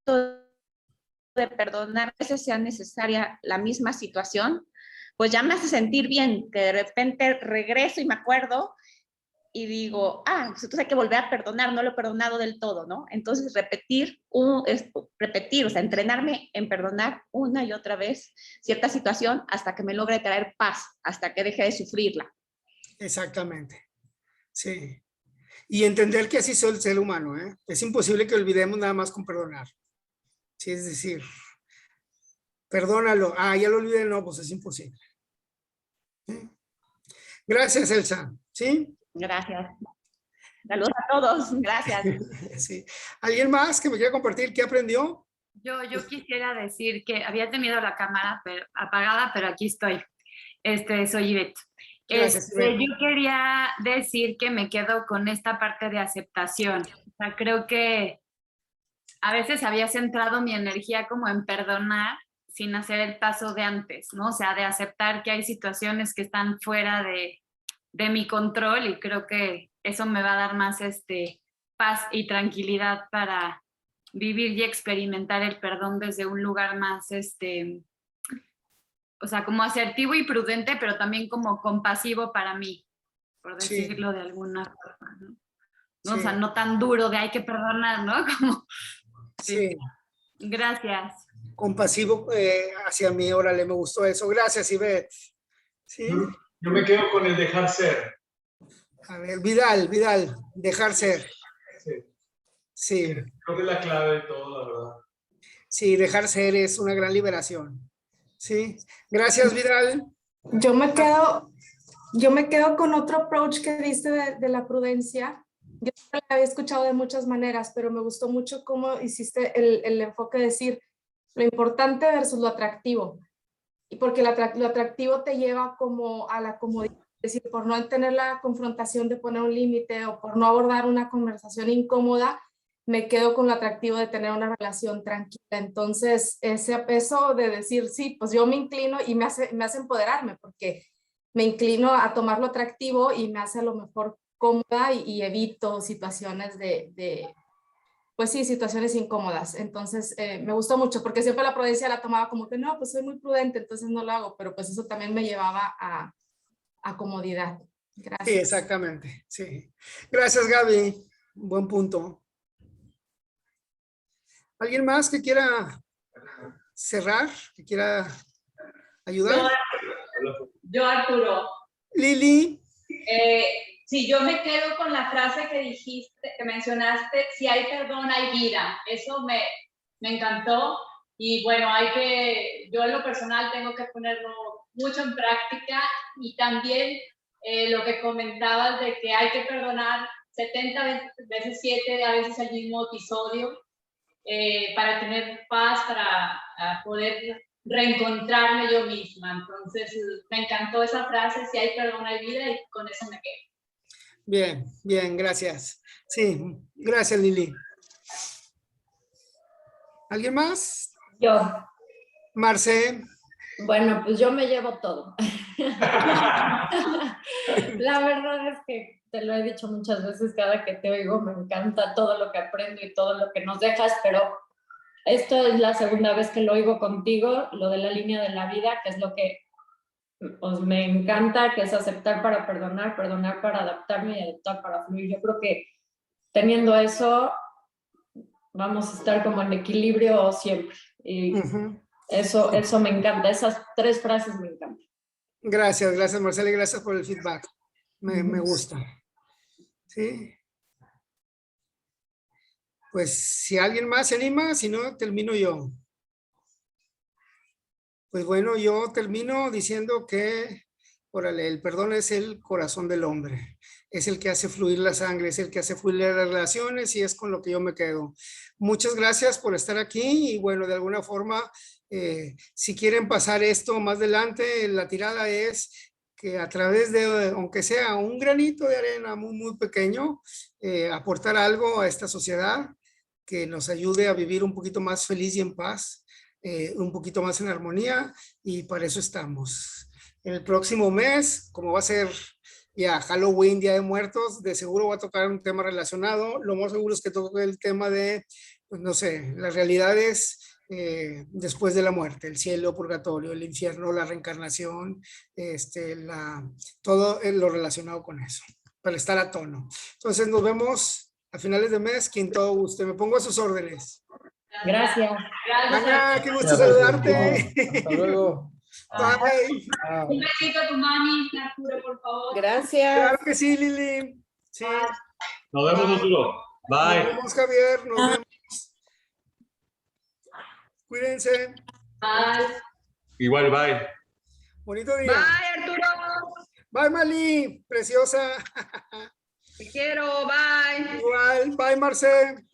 de perdonar, a veces sea necesaria la misma situación, pues ya me hace sentir bien, que de repente regreso y me acuerdo y digo, pues entonces hay que volver a perdonar, no lo he perdonado del todo, ¿no? Entonces repetir, o sea, entrenarme en perdonar una y otra vez cierta situación hasta que me logre traer paz, hasta que deje de sufrirla. Exactamente. Sí. Y entender que así soy el ser humano, Es imposible que olvidemos nada más con perdonar. Sí, es decir, perdónalo. Ya lo olvidé, no, pues es imposible. ¿Sí? Gracias, Elsa. ¿Sí? Gracias. Saludos a todos. Gracias. Sí. ¿Alguien más que me quiera compartir qué aprendió? Yo quisiera decir que había tenido la cámara apagada, pero aquí estoy. Soy Ivette. Gracias, Ivette. Yo quería decir que me quedo con esta parte de aceptación. O sea, creo que a veces había centrado mi energía como en perdonar sin hacer el paso de antes, ¿no? O sea, de aceptar que hay situaciones que están fuera de mi control, y creo que eso me va a dar más paz y tranquilidad para vivir y experimentar el perdón desde un lugar más, o sea, como asertivo y prudente, pero también como compasivo para mí, por decirlo de alguna forma, ¿no? Sí. O sea, no tan duro de hay que perdonar, ¿no? Como, sí. Gracias. Compasivo hacia mí, órale, me gustó eso. Gracias, Ivette. Sí. Yo me quedo con el dejar ser. A ver, Vidal, dejar ser. Sí. Creo que es la clave de todo, la verdad. Sí, dejar ser es una gran liberación. Sí. Gracias, Vidal. Yo me quedo con otro approach que diste de la prudencia. Yo la había escuchado de muchas maneras, pero me gustó mucho cómo hiciste el enfoque de decir lo importante versus lo atractivo. Y porque lo atractivo te lleva como a la comodidad. Es decir, por no tener la confrontación de poner un límite o por no abordar una conversación incómoda, me quedo con lo atractivo de tener una relación tranquila. Entonces, eso de decir, sí, pues yo me inclino y me hace empoderarme, porque me inclino a tomar lo atractivo y me hace a lo mejor cómoda y evito situaciones de pues sí, situaciones incómodas. Entonces, me gustó mucho porque siempre la prudencia la tomaba como que no, pues soy muy prudente, entonces no lo hago, pero pues eso también me llevaba a comodidad. Gracias. Sí, exactamente. Sí. Gracias, Gaby. Buen punto. ¿Alguien más que quiera cerrar, que quiera ayudar? Yo, Arturo. Lili. Sí, yo me quedo con la frase que dijiste, que mencionaste, si hay perdón, hay vida. Eso me encantó y bueno, yo en lo personal tengo que ponerlo mucho en práctica y también lo que comentabas de que hay que perdonar 70 veces 7, a veces el mismo episodio, para tener paz, para poder reencontrarme yo misma. Entonces, me encantó esa frase, si hay perdón, hay vida, y con eso me quedo. Bien, bien, gracias. Sí, gracias, Lili. ¿Alguien más? Yo. Marce. Bueno, pues yo me llevo todo. La verdad es que te lo he dicho muchas veces, cada que te oigo me encanta todo lo que aprendo y todo lo que nos dejas, pero esto es la segunda vez que lo oigo contigo, lo de la línea de la vida, que es lo que pues, me encanta, que es aceptar para perdonar, perdonar para adaptarme y adaptar para fluir. Yo creo que teniendo eso, vamos a estar como en equilibrio siempre. Y eso me encanta, esas 3 frases me encantan. Gracias, gracias, Marcela, y gracias por el feedback. Me gusta. Sí. Pues si alguien más se anima, si no, termino yo. Pues bueno, yo termino diciendo que, órale, el perdón es el corazón del hombre. Es el que hace fluir la sangre, es el que hace fluir las relaciones y es con lo que yo me quedo. Muchas gracias por estar aquí y bueno, de alguna forma, si quieren pasar esto más adelante, la tirada es que a través de, aunque sea un granito de arena muy, muy pequeño, aportar algo a esta sociedad que nos ayude a vivir un poquito más feliz y en paz, un poquito más en armonía y para eso estamos. El próximo mes, como va a ser ya Halloween, Día de Muertos, de seguro va a tocar un tema relacionado. Lo más seguro es que toque el tema de, pues no sé, las realidades después de la muerte, el cielo, purgatorio, el infierno, la reencarnación, todo lo relacionado con eso, para estar a tono. Entonces nos vemos a finales de mes, quien todo guste. Me pongo a sus órdenes. Gracias. Ana, qué gusto saludarte. Hasta luego. Bye. Un besito a tu mami, Arturo, por favor. Gracias. Claro que sí, Lili. Sí. Nos vemos, Arturo. Bye. Nos vemos, Javier. Nos vemos. Cuídense. Bye. Igual, bye. Bonito día. Bye, Arturo. Bye, Mali. Preciosa. Te quiero. Bye. Igual. Bye, Marce.